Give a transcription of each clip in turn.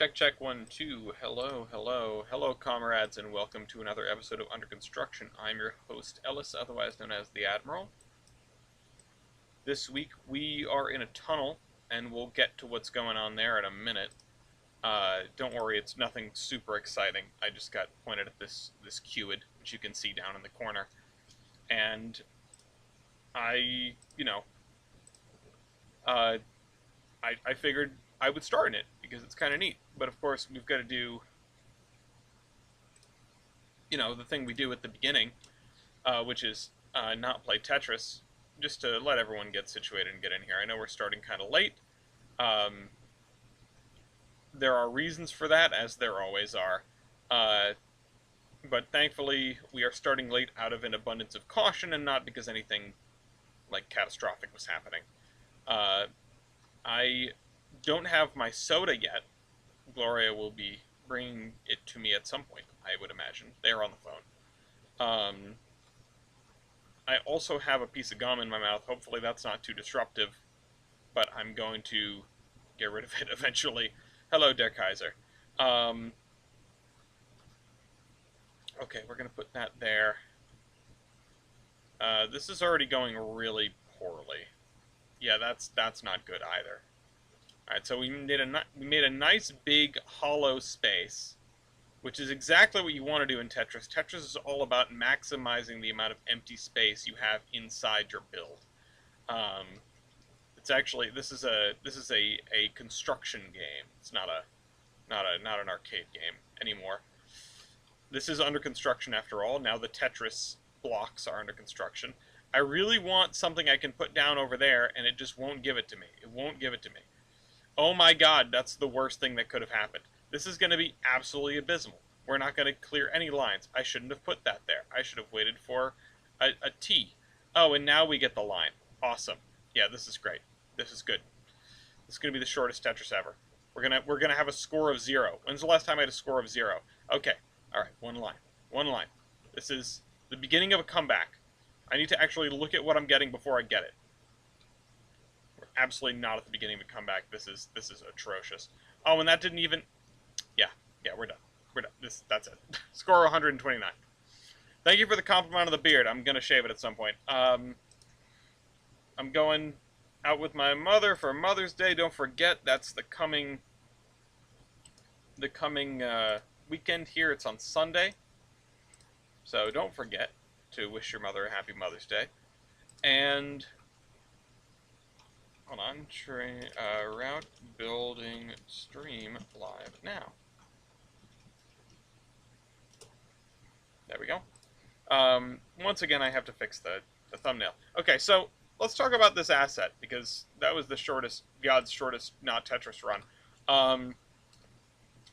Check, check, 1, 2. Hello, hello, hello, comrades, and welcome to another episode of Under Construction. I'm your host, Ellis, otherwise known as the Admiral. This week we are in a tunnel, and we'll get to what's going on there in a minute. Don't worry, it's nothing super exciting. I just got pointed at this cuid, which you can see down in the corner. And I figured I would start in it, because it's kind of neat. But of course, we've got to do, the thing we do at the beginning, which is not play Tetris, just to let everyone get situated and get in here. I know we're starting kind of late. There are reasons for that, as there always are. But thankfully, we are starting late out of an abundance of caution, and not because anything, catastrophic was happening. I don't have my soda yet. Gloria will be bringing it to me at some point, I would imagine. They're on the phone. I also have a piece of gum in my mouth. Hopefully that's not too disruptive, but I'm going to get rid of it eventually. Hello, Der Kaiser. Okay, we're going to put that there. This is already going really poorly. Yeah, that's not good either. Alright, so we made a nice big hollow space, which is exactly what you want to do in Tetris. Tetris is all about maximizing the amount of empty space you have inside your build. It's actually this is a construction game. It's not an arcade game anymore. This is under construction after all. Now the Tetris blocks are under construction. I really want something I can put down over there, and it just won't give it to me. It won't give it to me. Oh my god, that's the worst thing that could have happened. This is going to be absolutely abysmal. We're not going to clear any lines. I shouldn't have put that there. I should have waited for a T. Oh, and now we get the line. Awesome. Yeah, this is great. This is good. This is going to be the shortest Tetris ever. We're gonna have a score of 0. When's the last time I had a score of 0? Okay. All right. One line. One line. This is the beginning of a comeback. I need to actually look at what I'm getting before I get it. We're absolutely not at the beginning of a comeback. This is atrocious. Oh, and that didn't even. Yeah, we're done. We're done. That's it. Score 129. Thank you for the compliment on the beard. I'm gonna shave it at some point. I'm going out with my mother for Mother's Day. Don't forget, that's the coming weekend here. It's on Sunday, so don't forget to wish your mother a happy Mother's Day. And hold on, route building stream live now. There we go. Once again, I have to fix the thumbnail. Okay, so let's talk about this asset, because that was the God's shortest not Tetris run.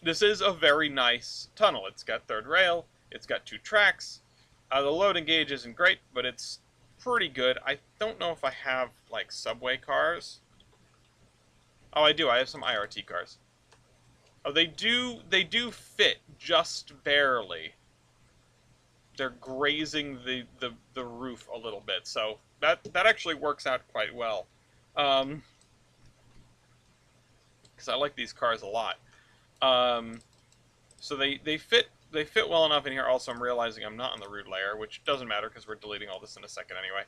This is a very nice tunnel. It's got third rail. It's got 2 tracks. The loading gauge isn't great, but it's pretty good. I don't know if I have, subway cars. Oh, I do. I have some IRT cars. Oh, they do fit just barely. They're grazing the roof a little bit, so that actually works out quite well. Because I like these cars a lot. So they fit well enough in here. Also, I'm realizing I'm not on the root layer, which doesn't matter because we're deleting all this in a second anyway.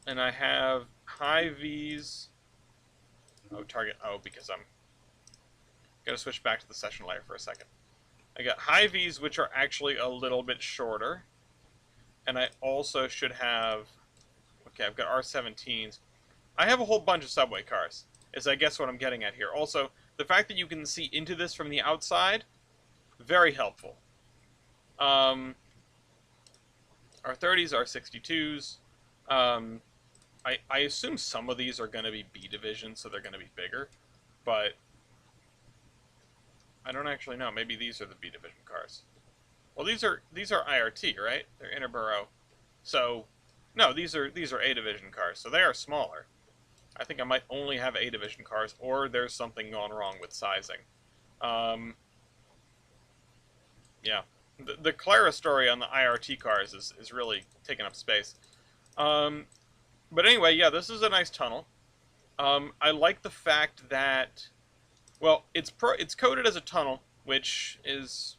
And I have high V's. Oh, target. Oh, because I'm gonna switch back to the session layer for a second. I got high V's, which are actually a little bit shorter. And I also should have... Okay, I've got R17s. I have a whole bunch of subway cars, is I guess what I'm getting at here. Also, the fact that you can see into this from the outside, very helpful. R30s, R62s. I assume some of these are going to be B division, so they're going to be bigger. But I don't actually know. Maybe these are the B division cars. Well, these are IRT, right? They're interborough. So, no, these are A division cars. So they are smaller. I think I might only have A division cars, or there's something gone wrong with sizing. Yeah, the Clara story on the IRT cars is really taking up space. But anyway, yeah, this is a nice tunnel. I like the fact that Well, it's coded as a tunnel, which is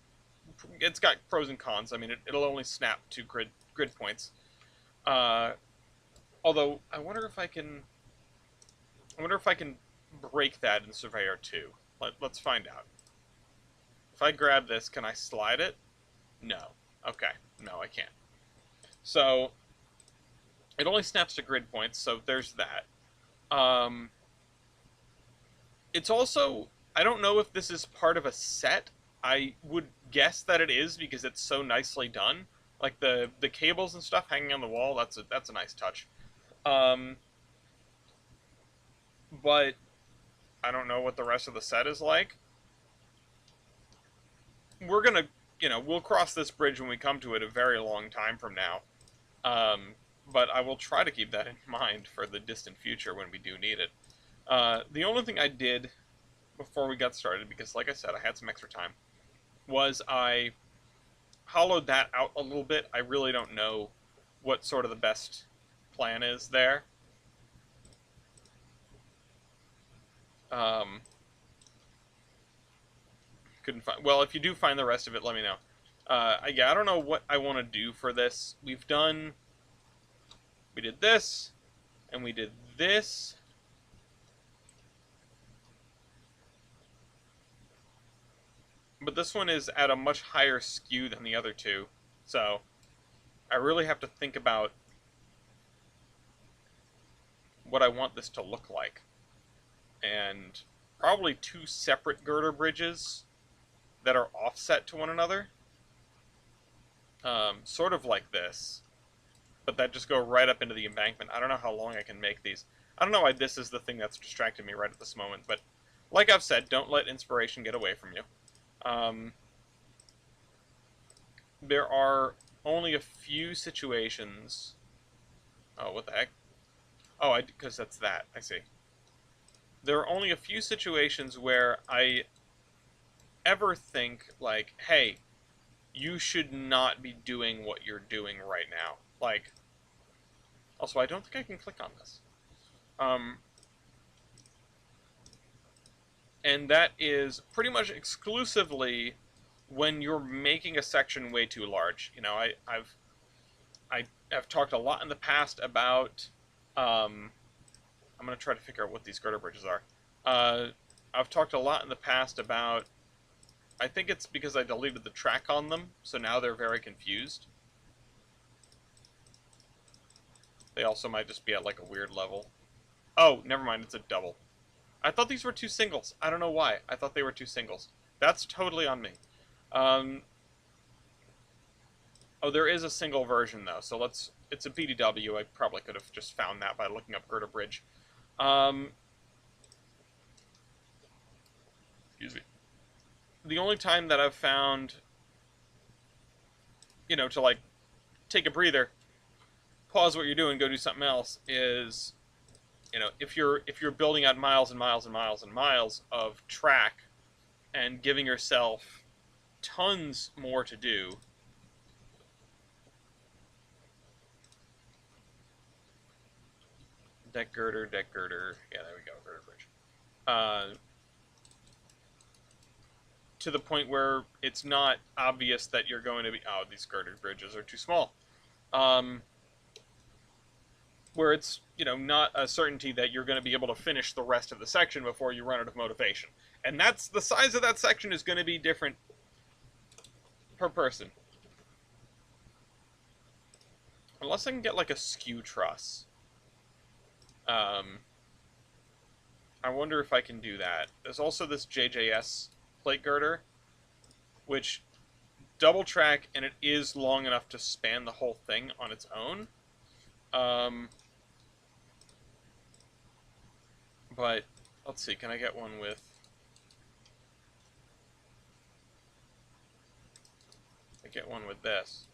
it's got pros and cons. I mean, it'll only snap to grid points. Uh, Although I wonder if I can break that in Surveyor 2. Let's find out. If I grab this, can I slide it? No. Okay. No, I can't. So it only snaps to grid points, so there's that. Um, it's also, I don't know if this is part of a set. I would guess that it is because it's so nicely done. Like the cables and stuff hanging on the wall, that's a nice touch. Um, but I don't know what the rest of the set is like. We're gonna, we'll cross this bridge when we come to it a very long time from now. But I will try to keep that in mind for the distant future when we do need it. The only thing I did before we got started, because like I said, I had some extra time, was I hollowed that out a little bit. I really don't know what sort of the best plan is there. Um, couldn't find. Well, if you do find the rest of it, let me know. Yeah, I don't know what I want to do for this. We did this, and we did this. But this one is at a much higher skew than the other two, so I really have to think about what I want this to look like. And probably two separate girder bridges that are offset to one another. Sort of like this, but that just go right up into the embankment. I don't know how long I can make these. I don't know why this is the thing that's distracting me right at this moment, but like I've said, don't let inspiration get away from you. There are only a few situations... Oh, what the heck? Oh, because that's that. I see. There are only a few situations where I ever think, like, hey, you should not be doing what you're doing right now. Like, also, I don't think I can click on this. And that is pretty much exclusively when you're making a section way too large. I have talked a lot in the past about. I'm going to try to figure out what these girder bridges are. I've talked a lot in the past about. I think it's because I deleted the track on them, so now they're very confused. They also might just be at like a weird level. Oh, never mind, it's a double. I thought these were two singles. I don't know why. I thought they were two singles. That's totally on me. Oh, there is a single version, though, so it's a BDW. I probably could have just found that by looking up girder bridge. Excuse me. The only time that I've found, to, like, take a breather, pause what you're doing, go do something else, is, if you're building out miles and miles and miles and miles of track and giving yourself tons more to do. Deck girder. Yeah, there we go, girder bridge. To the point where it's not obvious that you're going to be... Oh, these girder bridges are too small. Where it's, not a certainty that you're going to be able to finish the rest of the section before you run out of motivation. And that's... The size of that section is going to be different per person. Unless I can get, like, a skew truss. I wonder if I can do that. There's also this JJS plate girder, which double track, and it is long enough to span the whole thing on its own. But, let's see, can I get one with... I get one with this.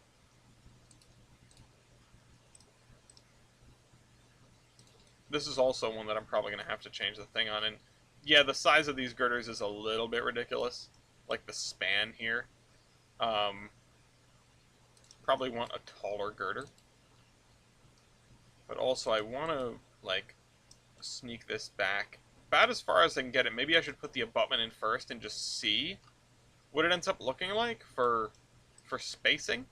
This is also one that I'm probably going to have to change the thing on. And yeah, the size of these girders is a little bit ridiculous. Like the span here. Probably want a taller girder. But also I want to, like, sneak this back about as far as I can get it. Maybe I should put the abutment in first and just see what it ends up looking like for spacing.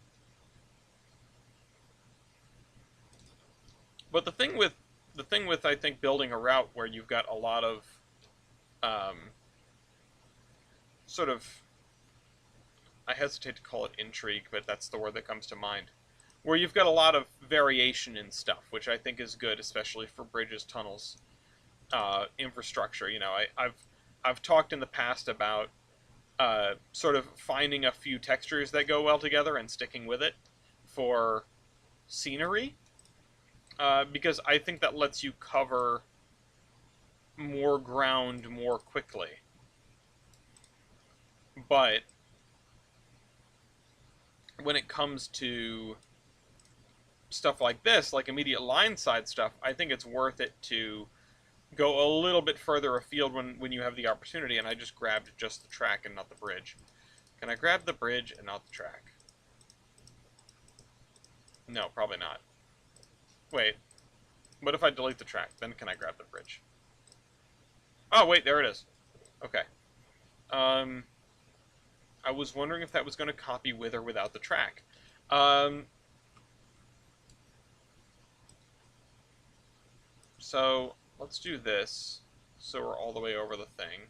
But the thing with I think building a route where you've got a lot of sort of, I hesitate to call it intrigue, but that's the word that comes to mind, where you've got a lot of variation in stuff, which I think is good, especially for bridges, tunnels, infrastructure. You know, I've talked in the past about sort of finding a few textures that go well together and sticking with it for scenery, because I think that lets you cover more ground more quickly. But when it comes to stuff like this, like immediate line side stuff, I think it's worth it to go a little bit further afield when you have the opportunity, and I just grabbed just the track and not the bridge. Can I grab the bridge and not the track? No, probably not. Wait. What if I delete the track? Then can I grab the bridge? Oh, wait, there it is. Okay. I was wondering if that was going to copy with or without the track. So, let's do this, so we're all the way over the thing.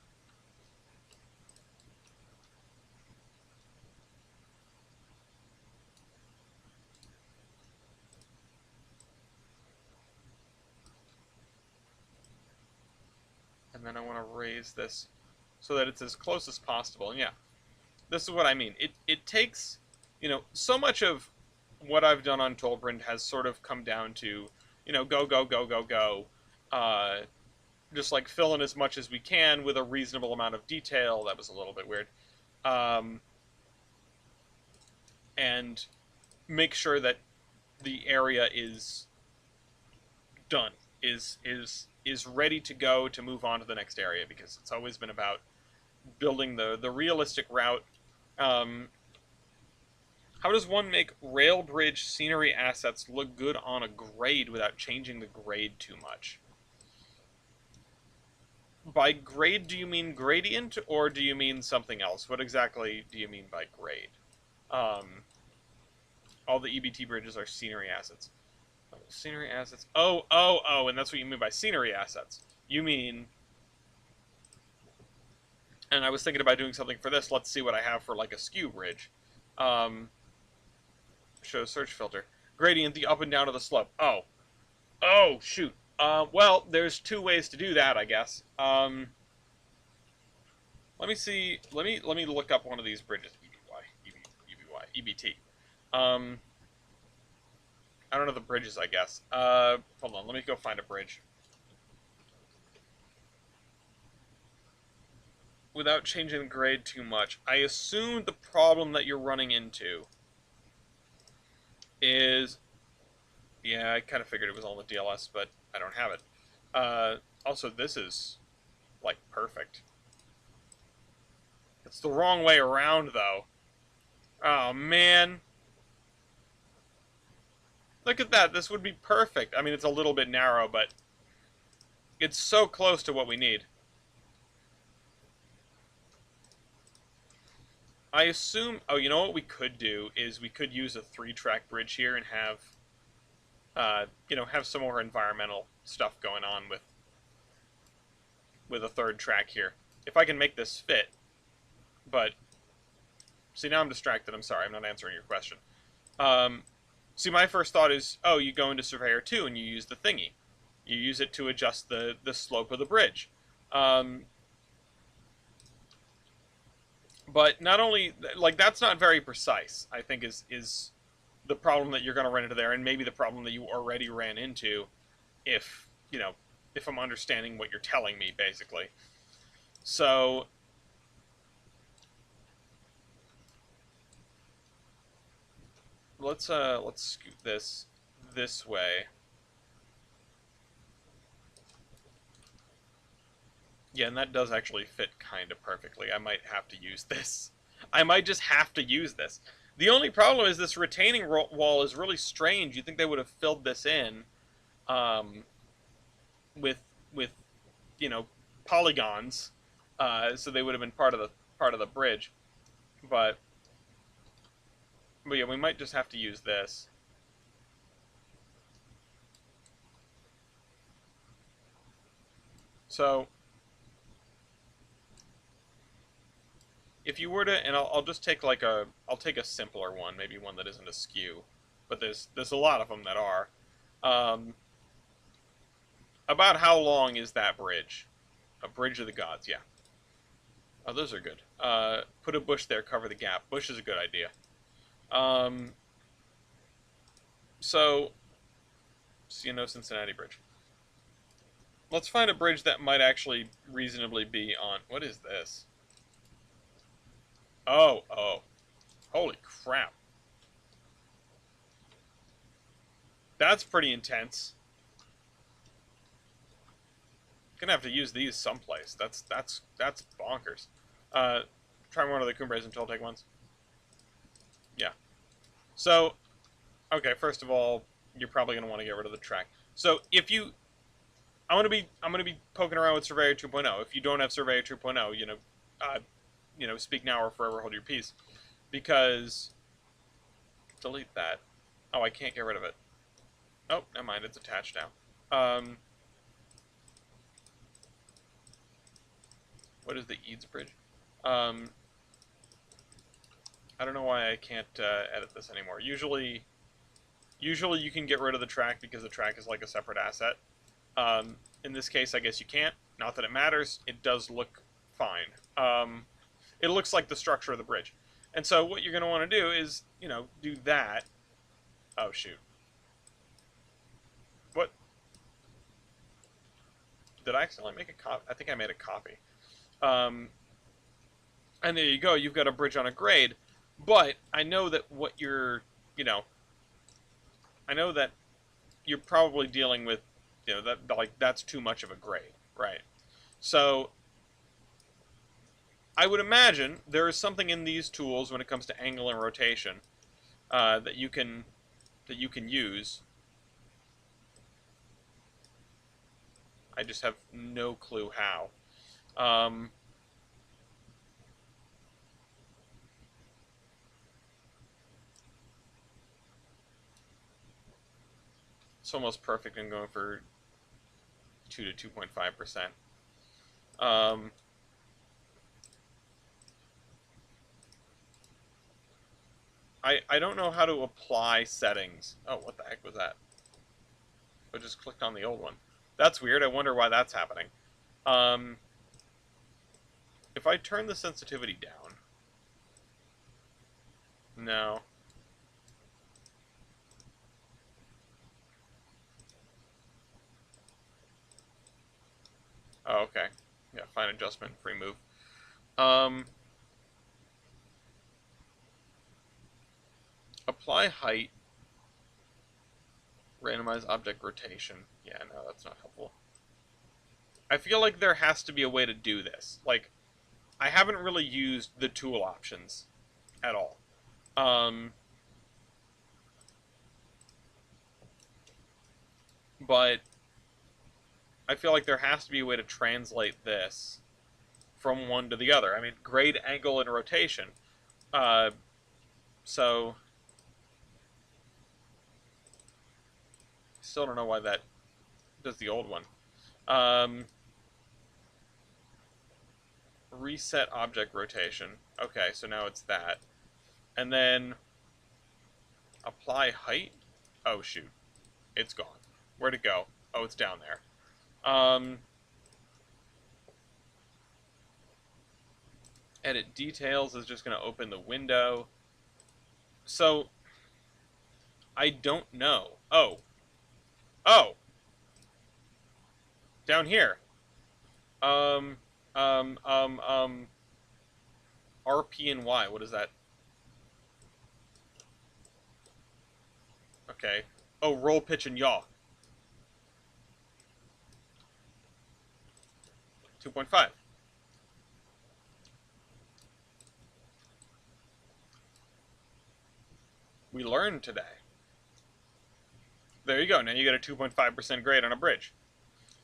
And then I want to raise this so that it's as close as possible. And yeah, this is what I mean. It takes, you know, so much of what I've done on Tollbrand has sort of come down to, you know, go, go, go, go, go. Just like fill in as much as we can with a reasonable amount of detail. That was a little bit weird. And make sure that the area is done, is ready to go to move on to the next area, because it's always been about building the realistic route. How does one make rail bridge scenery assets look good on a grade without changing the grade too much? By grade, do you mean gradient, or do you mean something else? What exactly do you mean by grade? All the EBT bridges are scenery assets. Oh, scenery assets. Oh, and that's what you mean by scenery assets. You mean... And I was thinking about doing something for this. Let's see what I have for, like, a skew bridge. Show search filter. Gradient, the up and down of the slope. Oh, shoot. Well, there's two ways to do that, I guess. Let me see. Let me look up one of these bridges. EBT. I don't know the bridges, I guess. Hold on. Let me go find a bridge. Without changing the grade too much. I assume the problem that you're running into is... Yeah, I kind of figured it was on the DLS, but I don't have it. Also, this is, like, perfect. It's the wrong way around, though. Oh, man. Look at that. This would be perfect. I mean, it's a little bit narrow, but it's so close to what we need. I assume... Oh, you know what we could do is we could use a 3-track bridge here and have... you know, have some more environmental stuff going on with a 3rd track here. If I can make this fit. But, see, now I'm distracted. I'm sorry, I'm not answering your question. See, my first thought is, oh, you go into Surveyor 2 and you use the thingy. You use it to adjust the slope of the bridge. But not only, like, that's not very precise, I think, is the problem that you're going to run into there, and maybe the problem that you already ran into, if, you know, if I'm understanding what you're telling me, basically. So, let's scoot this way. Yeah, and that does actually fit kind of perfectly. I might have to use this. I might just have to use this. The only problem is this retaining wall is really strange. You'd think they would have filled this in with you know, polygons, so they would have been part of the bridge. But yeah, we might just have to use this. So if you were to, and I'll just take like I'll take a simpler one, maybe one that isn't askew, but there's a lot of them that are. Um, about how long is that bridge? A bridge of the gods, yeah. Oh, those are good. Put a bush there, cover the gap. Bush is a good idea. Um, so, Cincinnati Bridge. Let's find a bridge that might actually reasonably be on. What is this? Oh. Holy crap. That's pretty intense. Gonna have to use these someplace. That's bonkers. Try one of the Cumbres and Toltec ones. Yeah. So, okay. First of all, you're probably gonna want to get rid of the track. So if you, I'm gonna be poking around with Surveyor 2.0. If you don't have Surveyor 2.0, speak now or forever hold your peace, because delete that. Oh, I can't get rid of it. Oh, never mind. It's attached now. What is the Eads Bridge? I don't know why I can't edit this anymore. Usually you can get rid of the track because the track is like a separate asset. In this case, I guess you can't. Not that it matters. It does look fine. It looks like the structure of the bridge. And so what you're going to want to do is, do that. Oh, shoot. What? Did I accidentally make a copy? I think I made a copy. And there you go. You've got a bridge on a grade. But I know that what you're, I know that you're probably dealing with, that's too much of a grade, right? So I would imagine there is something in these tools when it comes to angle and rotation that you can use. I just have no clue how. It's almost perfect. I'm going for 2 to 2.5%. I don't know how to apply settings. Oh, what the heck was that? I just clicked on the old one. That's weird. I wonder why that's happening. If I turn the sensitivity down... No. Oh, okay. Yeah, fine adjustment, free move. Apply height. Randomize object rotation. Yeah, no, that's not helpful. I feel like there has to be a way to do this. Like, I haven't really used the tool options at all. But I feel like there has to be a way to translate this from one to the other. I mean, grade, angle, and rotation. So still don't know why that does the old one. Reset object rotation. Okay, so now it's that. And then apply height. Oh, shoot. It's gone. Where'd it go? Oh, it's down there. Edit details is just going to open the window. So, I don't know. Oh. Down here. RP and Y, what is that? Okay. Oh, roll, pitch, and yaw. 2.5. We learned today. There you go. Now you get a 2.5% grade on a bridge.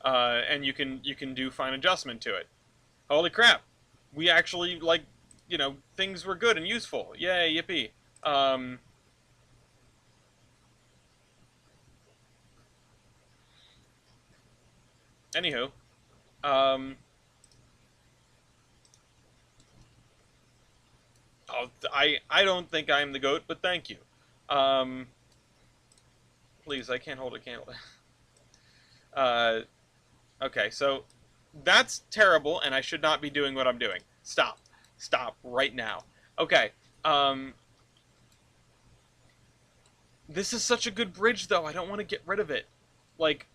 and you can do fine adjustment to it. Holy crap! We actually like, things were good and useful. Yay, yippee! Um, Anywho, um, I don't think I'm the goat, but thank you. Um, Please, I can't hold a candle. uh, okay, so that's terrible, and I should not be doing what I'm doing. Stop, stop right now. Okay, um, this is such a good bridge, though. I don't want to get rid of it. Like,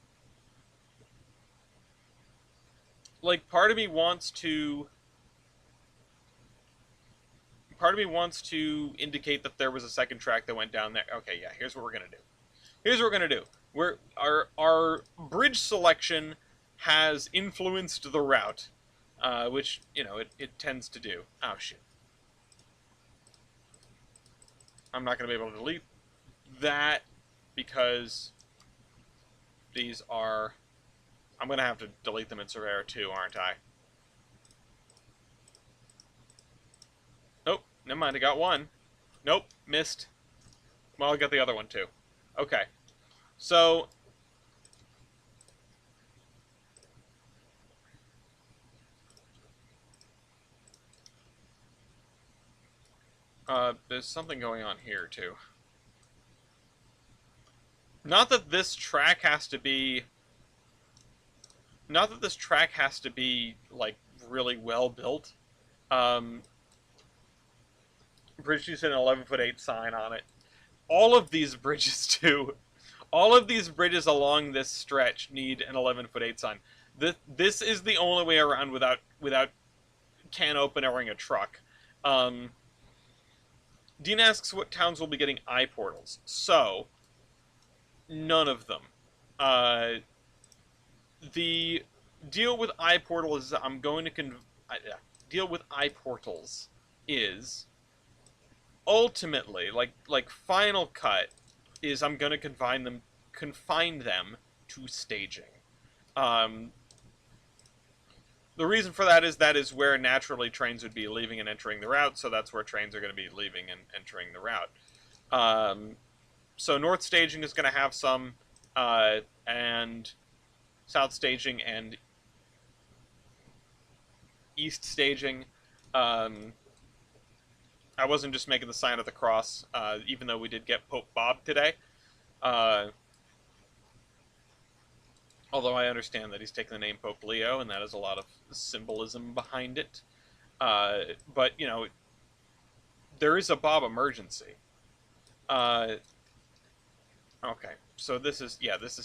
part of me wants to. Part of me wants to indicate that there was a second track that went down there. Okay, yeah. Here's what we're gonna do. Here's what we're gonna do. Our bridge selection has influenced the route, which it tends to do. Oh shit! I'm not gonna be able to delete that because these are. I'm gonna have to delete them in Surveyor too, aren't I? Nope. Never mind. I got one. Nope. Missed. Well, I got the other one too. Okay. So there's something going on here too. Not that this track has to be. Not that this track has to be like really well built. Um, Bridge needs an 11'8" sign on it. All of these bridges do. All of these bridges along this stretch need an 11'8" sign. This is the only way around without can opening a truck. Dean asks what towns will be getting eye portals. So, none of them. The deal with eye portals is I'm going to deal with eye portals is ultimately like final cut is I'm going to confine them to staging. Um, the reason for that is where naturally trains would be leaving and entering the route, so that's where trains are going to be leaving and entering the route. So north staging is going to have some, and south staging and east staging. I wasn't just making the sign of the cross, even though we did get Pope Bob today. Although I understand that he's taken the name Pope Leo, and that is a lot of symbolism behind it. But, there is a Bob emergency. Okay, so this is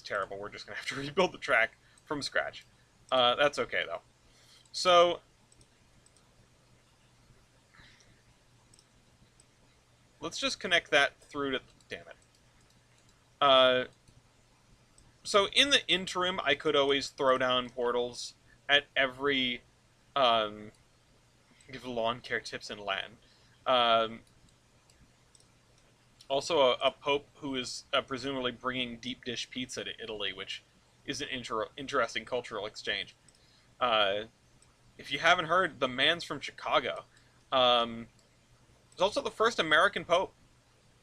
terrible. We're just going to have to rebuild the track from scratch. That's okay, though. So, let's just connect that through to... Damn it. So in the interim, I could always throw down portals at every... give lawn care tips in Latin. Also, a pope who is presumably bringing deep dish pizza to Italy, which is an interesting cultural exchange. If you haven't heard, the man's from Chicago. He's also the first American pope.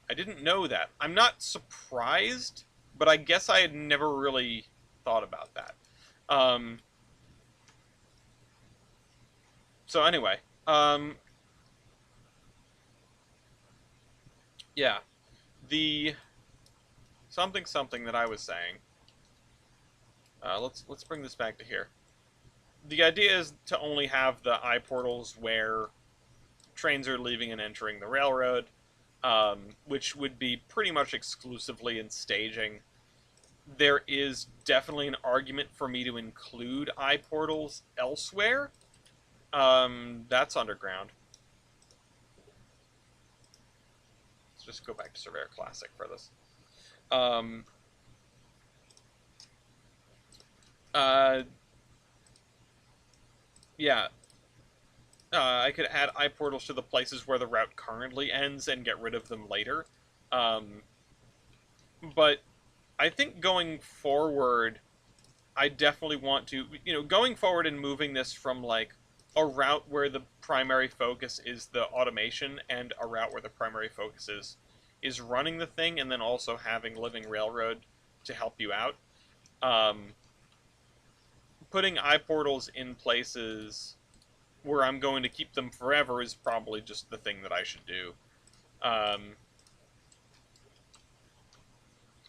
I didn't know that. I'm not surprised, but I guess I had never really thought about that. So anyway, yeah, the something that I was saying. Let's bring this back to here. The idea is to only have the eye portals where trains are leaving and entering the railroad, which would be pretty much exclusively in staging. There is definitely an argument for me to include eye portals elsewhere. That's underground. Let's just go back to Surveyor Classic for this. Yeah. I could add eye portals to the places where the route currently ends and get rid of them later. But I think going forward, I definitely want to, going forward and moving this from like a route where the primary focus is the automation and a route where the primary focus is running the thing and then also having Living Railroad to help you out. Um, Putting iPortals in places where I'm going to keep them forever is probably just the thing that I should do. Um,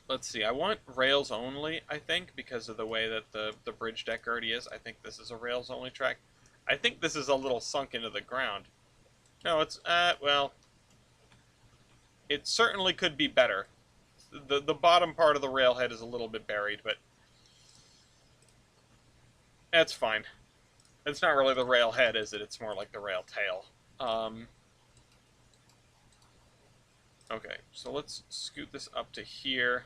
let's see, I want rails only, I think, because of the way that the bridge deck already is. I think this is a rails only track. I think this is a little sunk into the ground. No, it's, well, it certainly could be better. The bottom part of the railhead is a little bit buried, but that's fine. It's not really the railhead, is it? It's more like the rail tail. Okay, so let's scoot this up to here.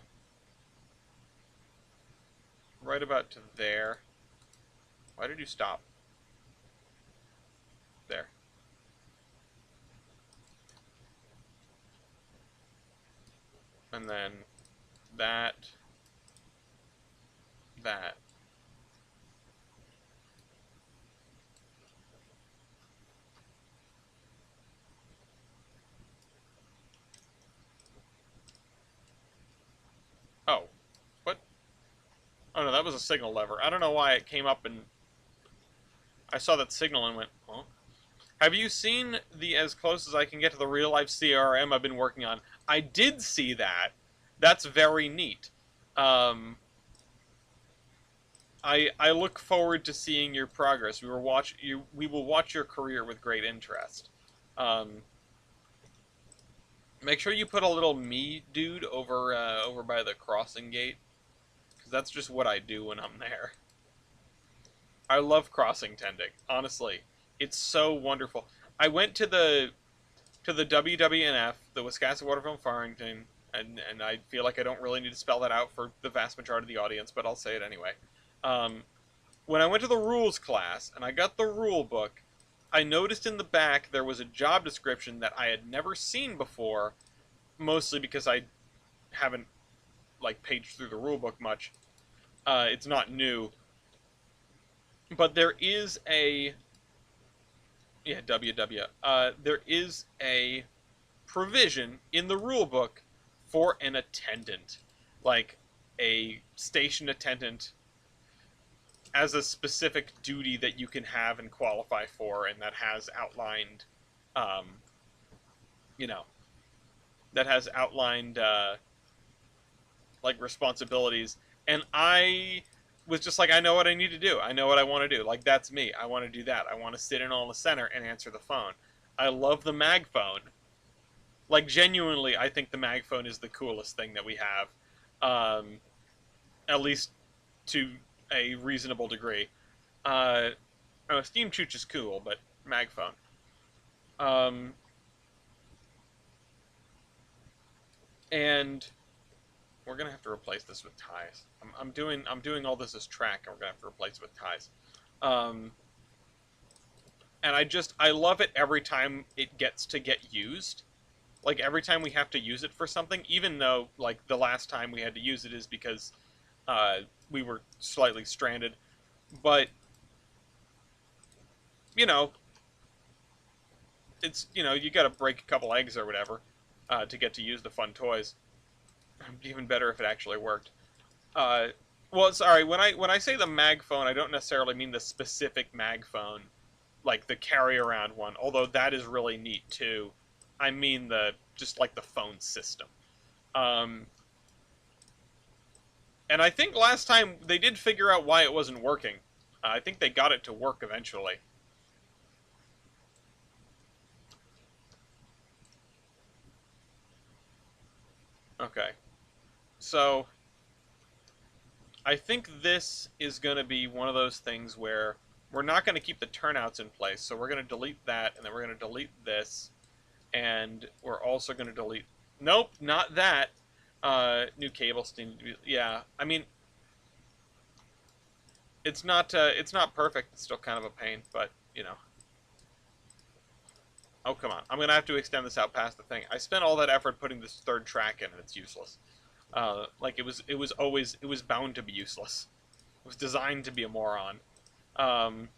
Right about to there. Why did you stop? There. And then that. That. Oh. What? Oh no, that was a signal lever. I don't know why it came up and I saw that signal and went, huh? Have you seen the as close as I can get to the real life CRM I've been working on? I did see that. That's very neat. Um, I look forward to seeing your progress. We will watch your career with great interest. Um, Make sure you put a little me dude over by the crossing gate, because that's just what I do when I'm there. I love crossing tending. Honestly, it's so wonderful. I went to the WWNF, the Wisconsin Waterfront Farmington, and I feel like I don't really need to spell that out for the vast majority of the audience, but I'll say it anyway. Um, when I went to the rules class and I got the rule book, I noticed in the back there was a job description that I had never seen before, mostly because I haven't like paged through the rule book much. It's not new, but there is a WW. There is a provision in the rule book for an attendant, like a station attendant, as a specific duty that you can have and qualify for, and that has outlined, um, you know, that has outlined like responsibilities. And I was just like, I know what I need to do. I know what I want to do. Like, that's me. I want to do that. I want to sit in on the center and answer the phone. I love the mag phone. Like, genuinely, I think the mag phone is the coolest thing that we have. Um, at least to a reasonable degree. Steam Chooch is cool, but mag phone. Um, and we're gonna have to replace this with ties. I'm doing all this as track, and we're gonna have to replace it with ties. Um, and I love it every time it gets to get used. Like every time we have to use it for something, even though like the last time we had to use it is because we were slightly stranded. But you know, it's you got to break a couple eggs or whatever to get to use the fun toys. Even better if it actually worked. Uh, well, sorry, when I say the mag phone, I don't necessarily mean the specific mag phone, like the carry around one. Although that is really neat too. I mean the just like the phone system. Um, and I think last time they did figure out why it wasn't working. I think they got it to work eventually. Okay. So, I think this is going to be one of those things where we're not going to keep the turnouts in place, so we're going to delete that, and then we're going to delete this, and we're also going to delete... Nope, not that. New cable steam... Yeah, I mean... it's not perfect. It's still kind of a pain, but, Oh, come on. I'm going to have to extend this out past the thing. I spent all that effort putting this third track in, and it's useless. Like, it was bound to be useless. was designed to be a moron. Um,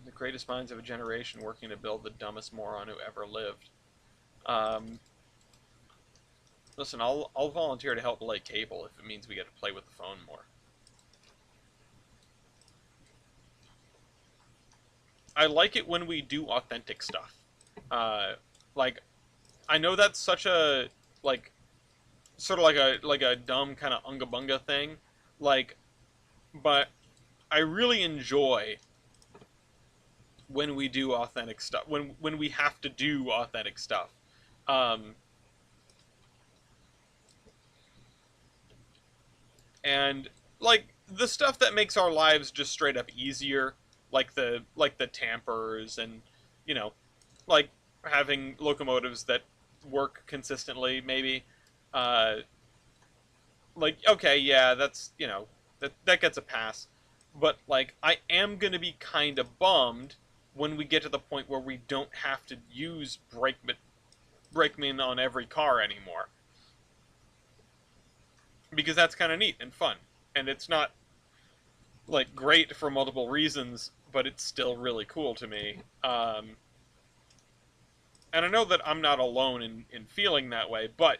the greatest minds of a generation working to build the dumbest moron who ever lived. Um, Listen, I'll volunteer to help lay cable if it means we get to play with the phone more. I like it when we do authentic stuff. Uh, like I know that's such a like sort of like a dumb kind of unga bunga thing, like, but I really enjoy when we do authentic stuff. When we have to do authentic stuff. Um, and like the stuff that makes our lives just straight up easier, like the tampers and you know like having locomotives that work consistently maybe uh like okay yeah that's that gets a pass, but like I am gonna be kind of bummed when we get to the point where we don't have to use brakeman on every car anymore, because that's kind of neat and fun, and it's not like great for multiple reasons, but it's still really cool to me. And I know that I'm not alone in feeling that way, but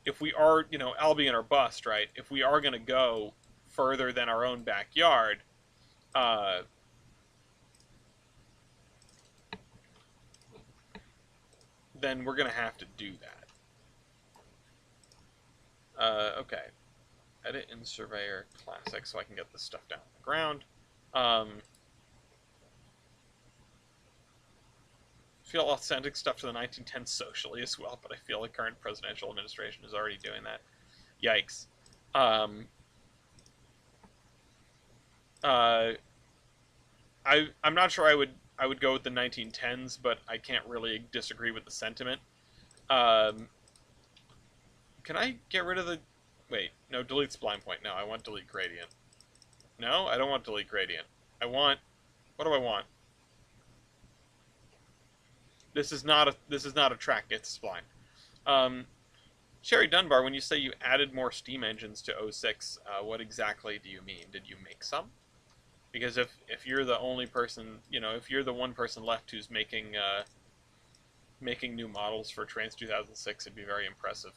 if we are, Albion or bust, right? If we are going to go further than our own backyard, uh, then we're going to have to do that. Okay. Edit in Surveyor Classic so I can get this stuff down on the ground. Feel authentic stuff to the 1910s socially as well, but I feel the current presidential administration is already doing that. Yikes. Um, uh, I'm not sure I would go with the 1910s, but I can't really disagree with the sentiment. Um, can I get rid of the... Wait, no, delete spline point. No, I want delete gradient. No, I don't want delete gradient. I want... What do I want? This is not a track, it's spline. Sherry Dunbar, when you say you added more steam engines to '06, what exactly do you mean? Did you make some? Because if you're the only person, if you're the one person left who's making new models for Trainz 2006, it'd be very impressive.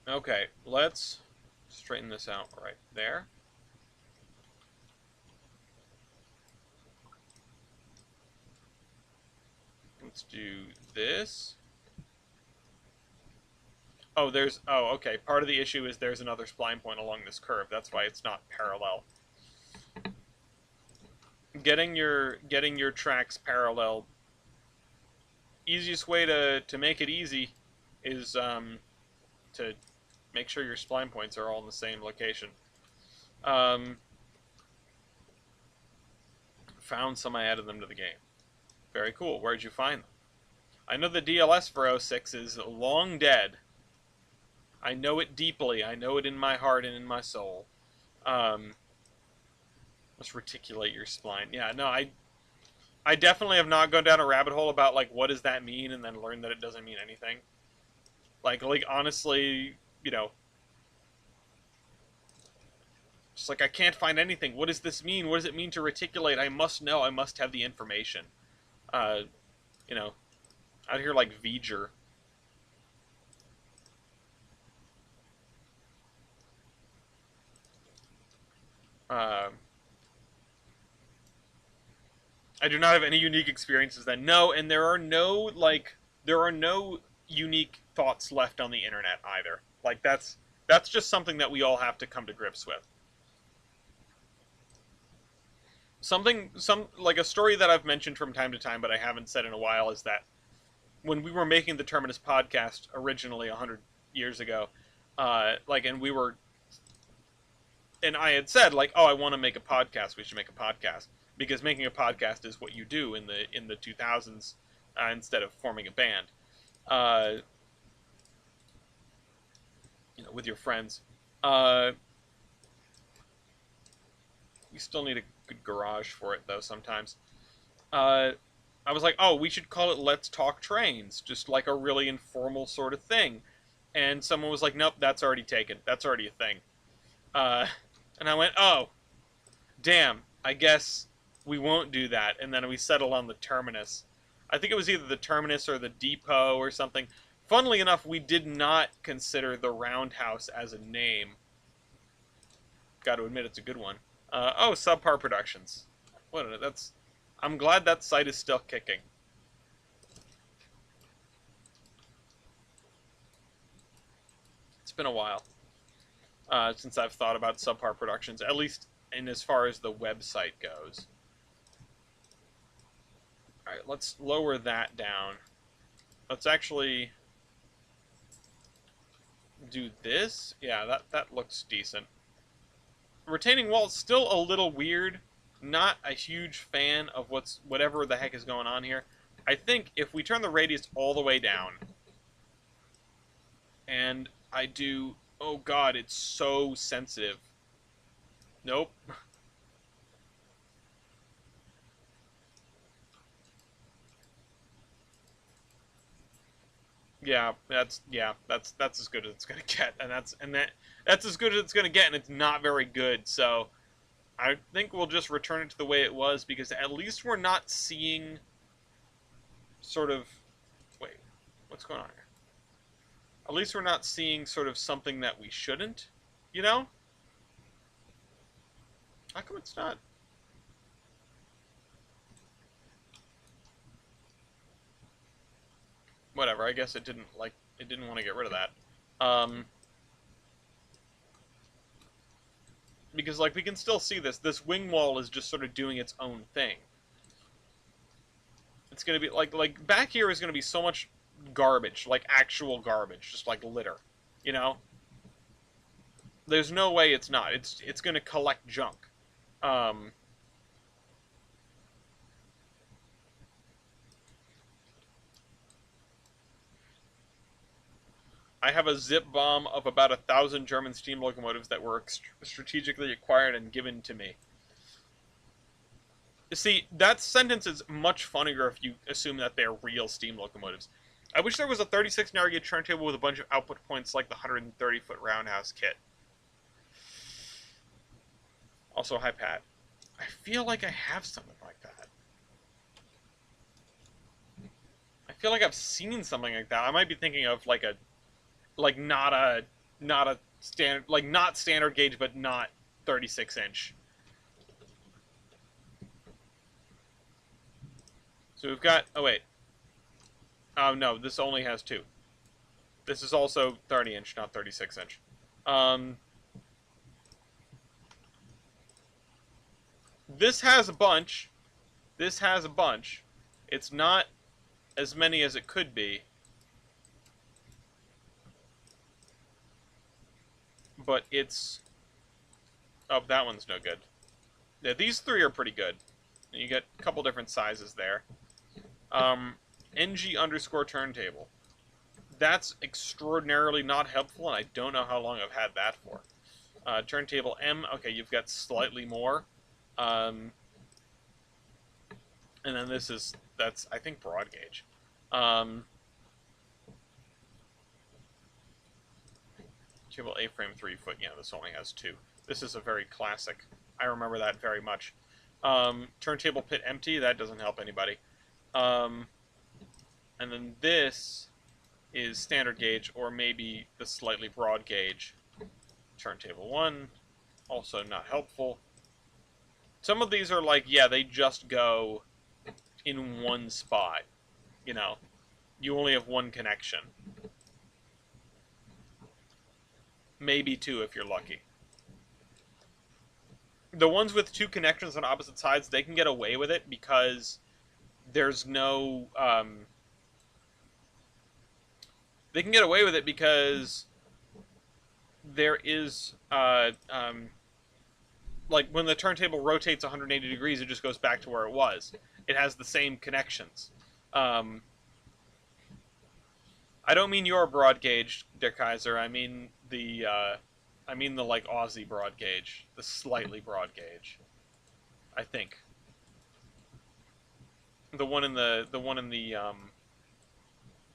Okay, let's straighten this out right there. Let's do this. Oh, okay. Part of the issue is there's another spline point along this curve. That's why it's not parallel. Getting your tracks parallel. Easiest way to make it easy is to make sure your spline points are all in the same location. Found some, I added them to the game. Very cool. Where'd you find them? I know the DLS for '06 is long dead. I know it deeply. I know it in my heart and in my soul. Let's reticulate your spline. Yeah, no, I definitely have not gone down a rabbit hole about like what does that mean, and then learned that it doesn't mean anything. Like honestly, just like I can't find anything. What does this mean? What does it mean to reticulate? I must know. I must have the information. Uh, out here like V'ger. Uh, I do not have any unique experiences then. No, and there are no unique thoughts left on the internet either. Like that's just something that we all have to come to grips with. Like a story that I've mentioned from time to time, but I haven't said in a while, is that when we were making the Terminus podcast originally 100 years ago, and I had said like, oh, I want to make a podcast. We should make a podcast because making a podcast is what you do in the 2000s instead of forming a band, uh, with your friends. You still need a good garage for it though sometimes. uh, I was like, oh, we should call it Let's Talk Trains, just like a really informal sort of thing. And someone was like, nope, that's already taken. That's already a thing. Uh, and I went, oh, damn, I guess we won't do that. And then we settled on the terminus. I think it was either the terminus or the depot or something. Funnily enough, we did not consider the roundhouse as a name. Got to admit, it's a good one. Oh, Subpar Productions. What? That's. I'm glad that site is still kicking. It's been a while since I've thought about Subpar Productions, at least in as far as the website goes. All right, let's lower that down. Let's actually do this. Yeah, that looks decent. Retaining wall is still a little weird. Not a huge fan of whatever the heck is going on here. I think if we turn the radius all the way down, and I do, oh god, it's so sensitive. Nope. That's as good as it's gonna get, and that's as good as it's gonna get, and it's not very good. So I think we'll just return it to the way it was, because at least we're not seeing sort of, wait, what's going on here? At least we're not seeing sort of something that we shouldn't, you know? How come it's not? Whatever, I guess it didn't want to get rid of that. Because like we can still see this wing wall is just sort of doing its own thing. It's gonna be like back here is gonna be so much garbage, like actual garbage, just like litter, you know. There's no way it's not. It's gonna collect junk. Um, I have a zip bomb of about 1,000 German steam locomotives that were strategically acquired and given to me. See, that sentence is much funnier if you assume that they're real steam locomotives. I wish there was a 36 narrow gauge turntable with a bunch of output points like the 130-foot roundhouse kit. Also, hi Pat. I feel like I have something like that. I feel like I've seen something like that. I might be thinking of like not a standard, like not standard gauge, but not 36-inch. So we've got, oh wait. Oh no, this only has two. This is also 30-inch, not 36-inch. This has a bunch. This has a bunch. It's not as many as it could be. But it's... Oh, that one's no good. Yeah, these three are pretty good. You get a couple different sizes there. NG underscore turntable. That's extraordinarily not helpful, and I don't know how long I've had that for. Turntable M, okay, you've got slightly more. And then that's, I think, broad gauge. Table A-frame 3-foot, yeah, this only has two. This is a very classic. I remember that very much. Turntable pit empty, that doesn't help anybody. And then this is standard gauge, or maybe the slightly broad gauge. Turntable 1, also not helpful. Some of these are like, yeah, they just go in one spot. You know, you only have one connection. Maybe two if you're lucky. The ones with two connections on opposite sides, they can get away with it because there's no... they can get away with it because there is... like, when the turntable rotates 180 degrees, it just goes back to where it was. It has the same connections. I don't mean your broad gauge, Der Kaiser. I mean the like Aussie broad gauge, the slightly broad gauge. I think. The one in the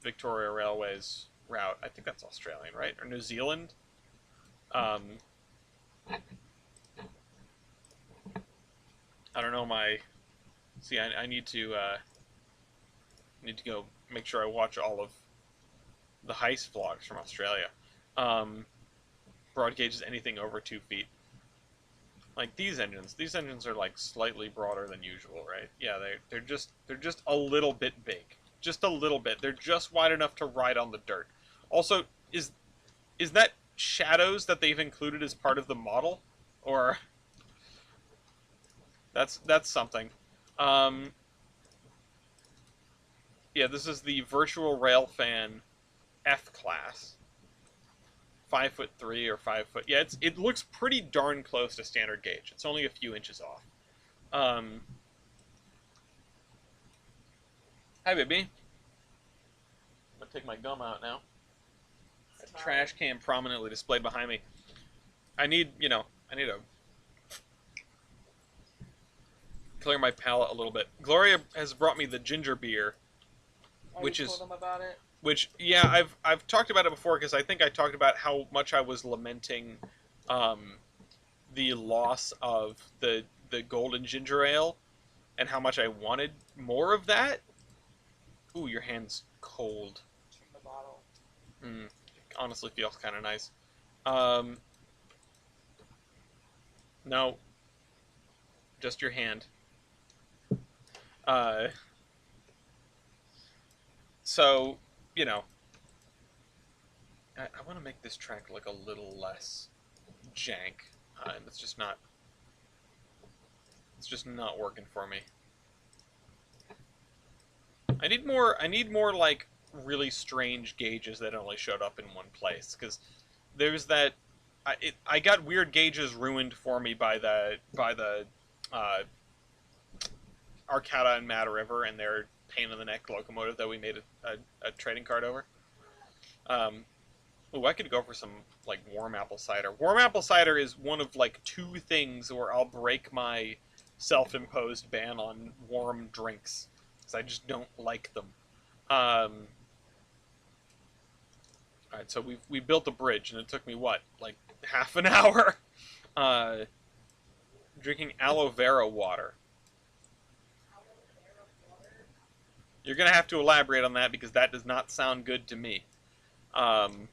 Victoria Railways route. I think that's Australian, right? Or New Zealand. Um, I don't know my. See, I need to go make sure I watch all of the heist vlogs from Australia. Um, Broad gauge is anything over 2 feet. Like these engines are like slightly broader than usual, right? Yeah, they're just a little bit big, just a little bit. They're just wide enough to ride on the dirt. Also, is that shadows that they've included as part of the model, or that's something. Um, yeah, this is the virtual railfan F class. 5'3" or 5 foot. Yeah, it looks pretty darn close to standard gauge. It's only a few inches off. Um, Hi, baby. I'm gonna take my gum out now. A trash can prominently displayed behind me. I need, I need to clear my palate a little bit. Gloria has brought me the ginger beer, which you is told them about it? which yeah, I've talked about it before because I think I talked about how much I was lamenting um, the loss of the golden ginger ale and how much I wanted more of that. Ooh, your hand's cold. From the bottle. Mm, honestly, feels kind of nice. Um, no, just your hand. Uh, so you know, I want to make this track look a little less jank, and it's just not working for me. I need more like really strange gauges that only showed up in one place because there's that. I got weird gauges ruined for me by the uh, Arcata and Mad River and their pain in the neck locomotive that we made a trading card over. Um, Ooh, I could go for some like warm apple cider. Warm apple cider is one of like two things where I'll break my self-imposed ban on warm drinks because I just don't like them. Um, all right, so we built a bridge and it took me what, like half an hour, uh, drinking aloe vera water. You're gonna have to elaborate on that because that does not sound good to me. Um,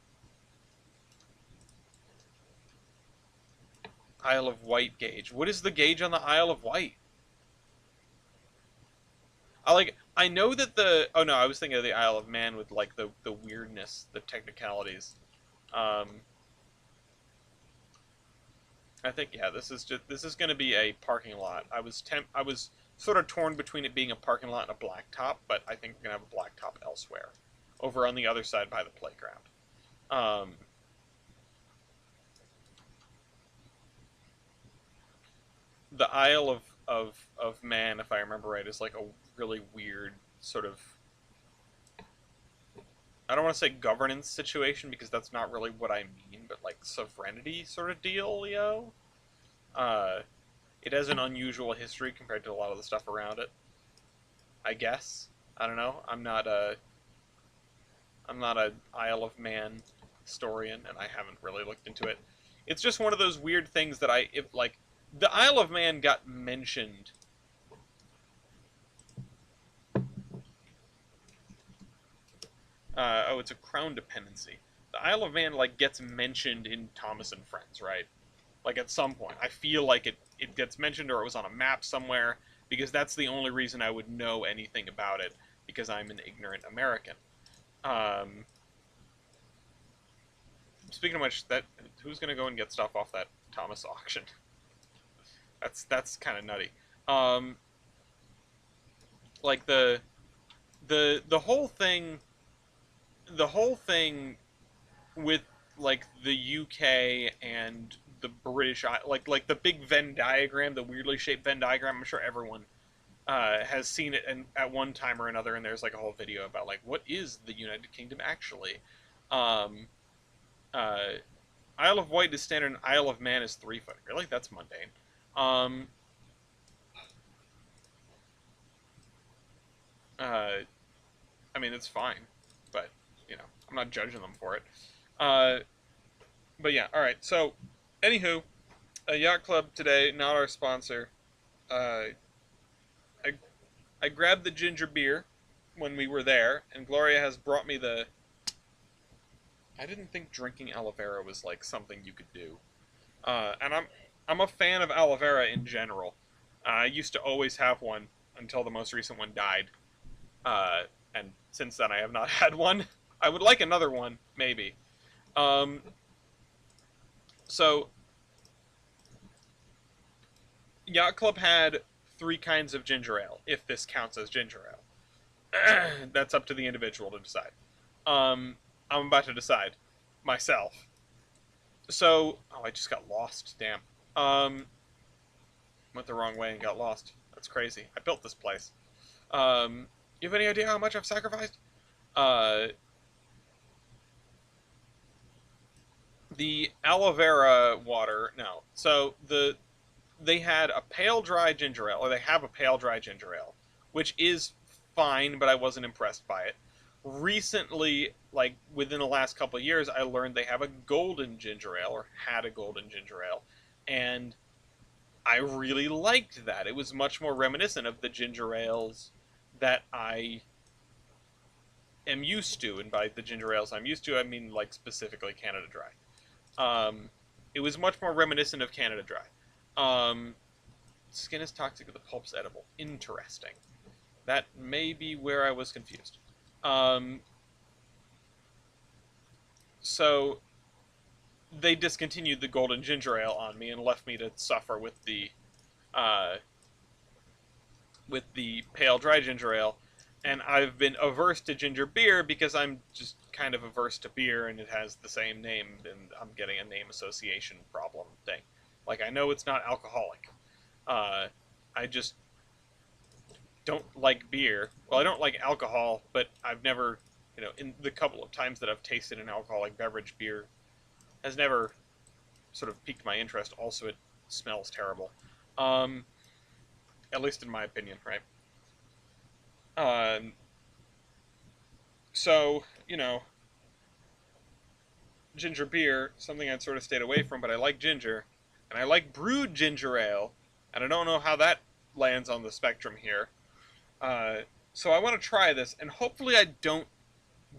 Isle of Wight gauge. What is the gauge on the Isle of Wight? I know that the oh no, I was thinking of the Isle of Man with like the weirdness, the technicalities. Um, I think yeah, this is going to be a parking lot. I was sort of torn between it being a parking lot and a blacktop, but I think we're going to have a blacktop elsewhere, over on the other side by the playground. Um, the Isle of Man, if I remember right, is like a really weird sort of I don't want to say governance situation because that's not really what I mean, but like sovereignty sort of deal, yo. Uh, it has an unusual history compared to a lot of the stuff around it. I guess. I don't know. I'm not a Isle of Man historian, and I haven't really looked into it. It's just one of those weird things that if like the Isle of Man got mentioned. Oh, it's a crown dependency. The Isle of Man like gets mentioned in Thomas and Friends, right? Like at some point, I feel like it gets mentioned or it was on a map somewhere because that's the only reason I would know anything about it because I'm an ignorant American. Um, Speaking of which, that who's gonna go and get stuff off that Thomas auction? That's kind of nutty. Um, like the the whole thing with like the UK and the British, like the big Venn diagram, the weirdly shaped Venn diagram. I'm sure everyone has seen it at one time or another, and there's like a whole video about like what is the United Kingdom actually. Um, uh, Isle of Wight is standard, and Isle of Man is 3 foot. Really, that's mundane. Um, Uh, I mean, it's fine, but I'm not judging them for it. Uh, but yeah, all right. So, anywho, a yacht club today, not our sponsor. Uh, I I grabbed the ginger beer when we were there, and Gloria has brought me the. I didn't think drinking aloe vera was like something you could do, and I'm a fan of aloe vera in general. I used to always have one until the most recent one died, and since then I have not had one. I would like another one, maybe. Um, so Yacht Club had three kinds of ginger ale, if this counts as ginger ale. That's up to the individual to decide. Um, I'm about to decide myself. So, oh, I just got lost. Damn. Went the wrong way and got lost. That's crazy. I built this place. You have any idea how much I've sacrificed? Uh, the aloe vera water. No. So they had a pale dry ginger ale, or they have a pale dry ginger ale, which is fine, but I wasn't impressed by it. Recently, like within the last couple of years, I learned they have a golden ginger ale, or had a golden ginger ale, and I really liked that. It was much more reminiscent of the ginger ales that I am used to, and by the ginger ales I'm used to, I mean like specifically Canada Dry. Um, it was much more reminiscent of Canada Dry. Um, Skin is toxic, but the pulp's edible. Interesting. That may be where I was confused. Um, so they discontinued the golden ginger ale on me and left me to suffer uh, with the pale dry ginger ale. And I've been averse to ginger beer because I'm just kind of averse to beer, and it has the same name, and I'm getting a name association problem thing. Like, I know it's not alcoholic. I just don't like beer. Well, I don't like alcohol, but I've never, in the couple of times that I've tasted an alcoholic beverage, beer has never sort of piqued my interest. Also, it smells terrible. Um, at least in my opinion, right? Um, so, ginger beer, something I'd sort of stayed away from, but I like ginger, and I like brewed ginger ale, and I don't know how that lands on the spectrum here. Uh, so I want to try this, and hopefully I don't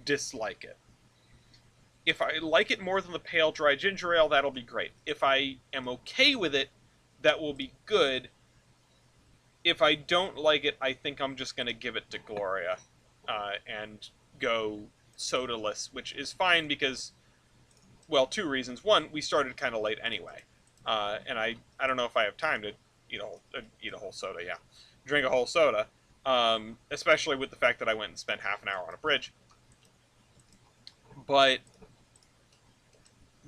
dislike it. If I like it more than the pale dry ginger ale, that'll be great. If I am okay with it, that will be good. If I don't like it, I think I'm just going to give it to Gloria and go sodaless, which is fine because, well, two reasons. One, we started kind of late anyway, and I don't know if I have time to eat a whole soda. Yeah, drink a whole soda, especially with the fact that I went and spent half an hour on a bridge. But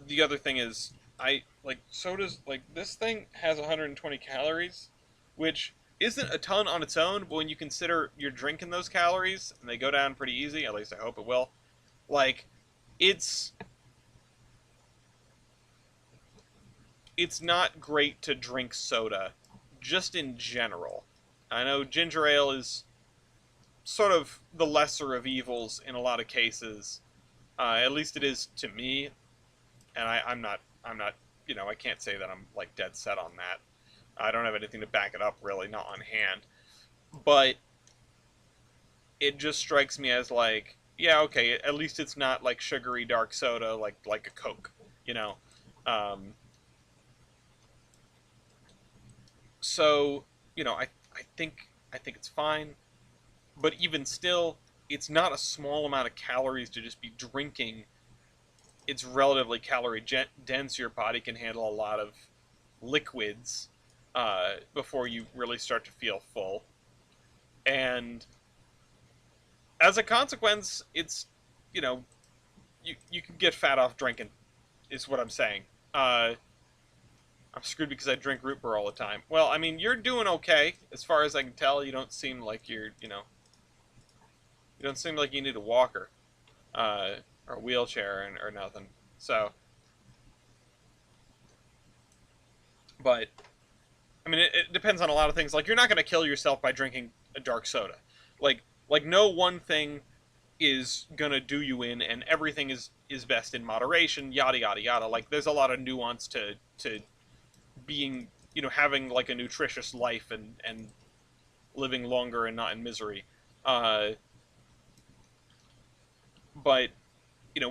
the other thing is, I like sodas. Like this thing has 120 calories, which isn't a ton on its own, but when you consider you're drinking those calories, and they go down pretty easy, at least I hope it will, like, it's not great to drink soda, just in general. I know ginger ale is sort of the lesser of evils in a lot of cases. At least it is to me, and I'm not, I can't say that I'm, like, dead set on that. I don't have anything to back it up, really, not on hand. But it just strikes me as like, yeah, okay, at least it's not like sugary dark soda like a Coke, you know. Um, so, I think it's fine, but even still, it's not a small amount of calories to just be drinking. It's relatively calorie dense. Your body can handle a lot of liquids before you really start to feel full. And as a consequence, it's, you know, you can get fat off drinking, is what I'm saying. I'm screwed because I drink root beer all the time. Well, I mean, you're doing okay, as far as I can tell. You don't seem like you don't seem like you need a walker, or a wheelchair or nothing. So, but I mean, it depends on a lot of things. Like, you're not going to kill yourself by drinking a dark soda. Like, Like no one thing is gonna do you in, and everything is best in moderation. Yada yada yada. Like there's a lot of nuance to being, having like a nutritious life and living longer and not in misery. Uh, but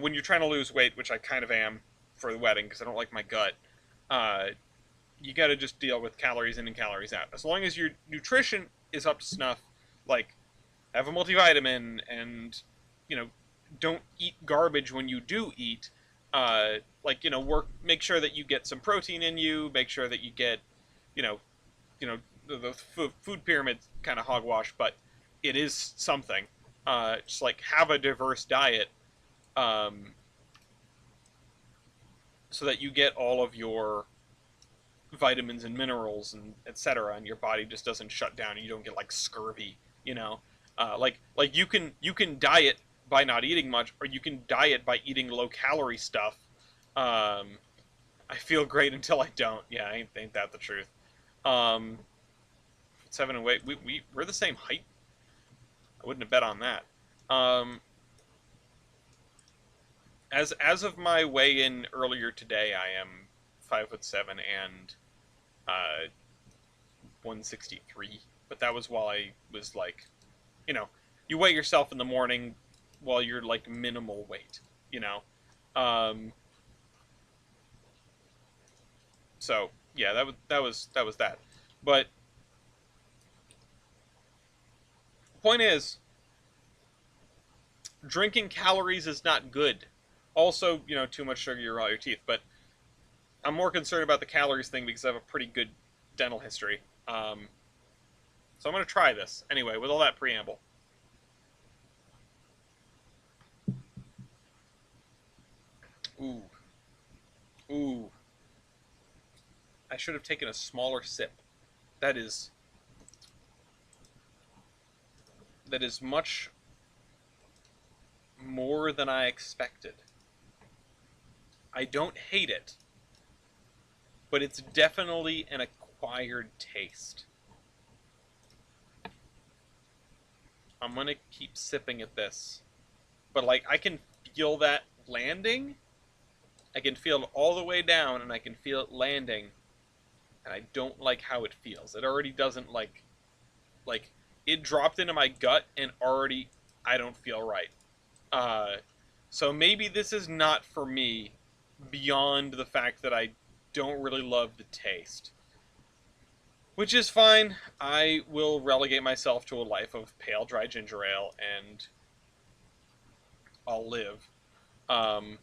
when you're trying to lose weight, which I kind of am for the wedding because I don't like my gut, uh, you got to just deal with calories in and calories out. As long as your nutrition is up to snuff, like have a multivitamin and you know don't eat garbage when you do eat. Make sure that you get some protein in you. Make sure that you get, you know, the food pyramid kind of hogwash, but it is something. Just like have a diverse diet, um, so that you get all of your vitamins and minerals and etc. and your body just doesn't shut down and you don't get like scurvy. Like you can diet by not eating much, or you can diet by eating low calorie stuff. Um, I feel great until I don't. Yeah, ain't that the truth? Um, 7 and 8. We're the same height. I wouldn't have bet on that. Um, as of my weigh-in earlier today, I am 5'7" and 163. But that was while I was like, you know, you weigh yourself in the morning while you're like minimal weight, you know. Um, so yeah, that was that. But point is, drinking calories is not good. Also, too much sugar, you rot your teeth. But I'm more concerned about the calories thing because I have a pretty good dental history. So I'm going to try this. Anyway, with all that preamble. Ooh. Ooh. I should have taken a smaller sip. That is... That is much more than I expected. I don't hate it, but it's definitely an acquired taste. I'm gonna keep sipping at this. But, like, I can feel that landing. I can feel it all the way down, and I can feel it landing. And I don't like how it feels. It already doesn't, like, it dropped into my gut, and already I don't feel right. So maybe this is not for me, beyond the fact that I don't really love the taste. Which is fine. I will relegate myself to a life of pale, dry ginger ale, and I'll live. Oh,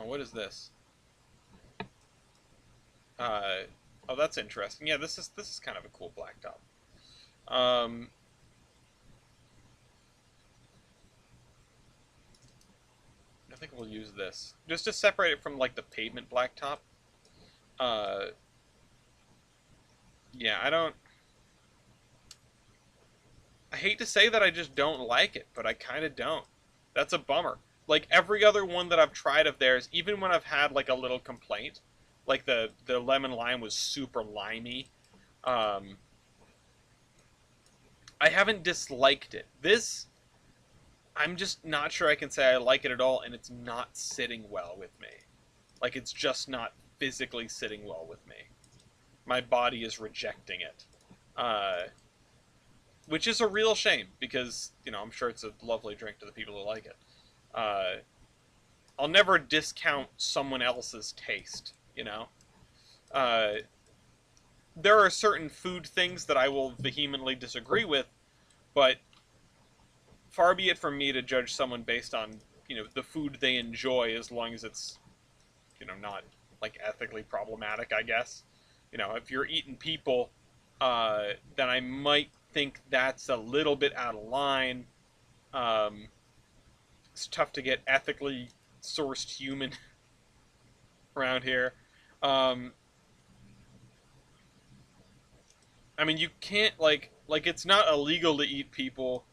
what is this? Oh, that's interesting. Yeah, this is kind of a cool blacktop. Um, I think we'll use this just to separate it from like the pavement blacktop. Uh, yeah, I hate to say that I just don't like it, but I kind of don't. That's a bummer. Like every other one that I've tried of theirs, even when I've had like a little complaint, like the lemon lime was super limey. Um, I haven't disliked it. This, I'm just not sure I can say I like it at all, and it's not sitting well with me. Like it's just not physically sitting well with me. My body is rejecting it. Uh, which is a real shame because I'm sure it's a lovely drink to the people who like it. Uh, I'll never discount someone else's taste. Uh, there are certain food things that I will vehemently disagree with, but far be it from me to judge someone based on the food they enjoy, as long as it's not like ethically problematic, I guess. If you're eating people, then I might think that's a little bit out of line. Um, it's tough to get ethically sourced human around here. Um, I mean, you can't like it's not illegal to eat people.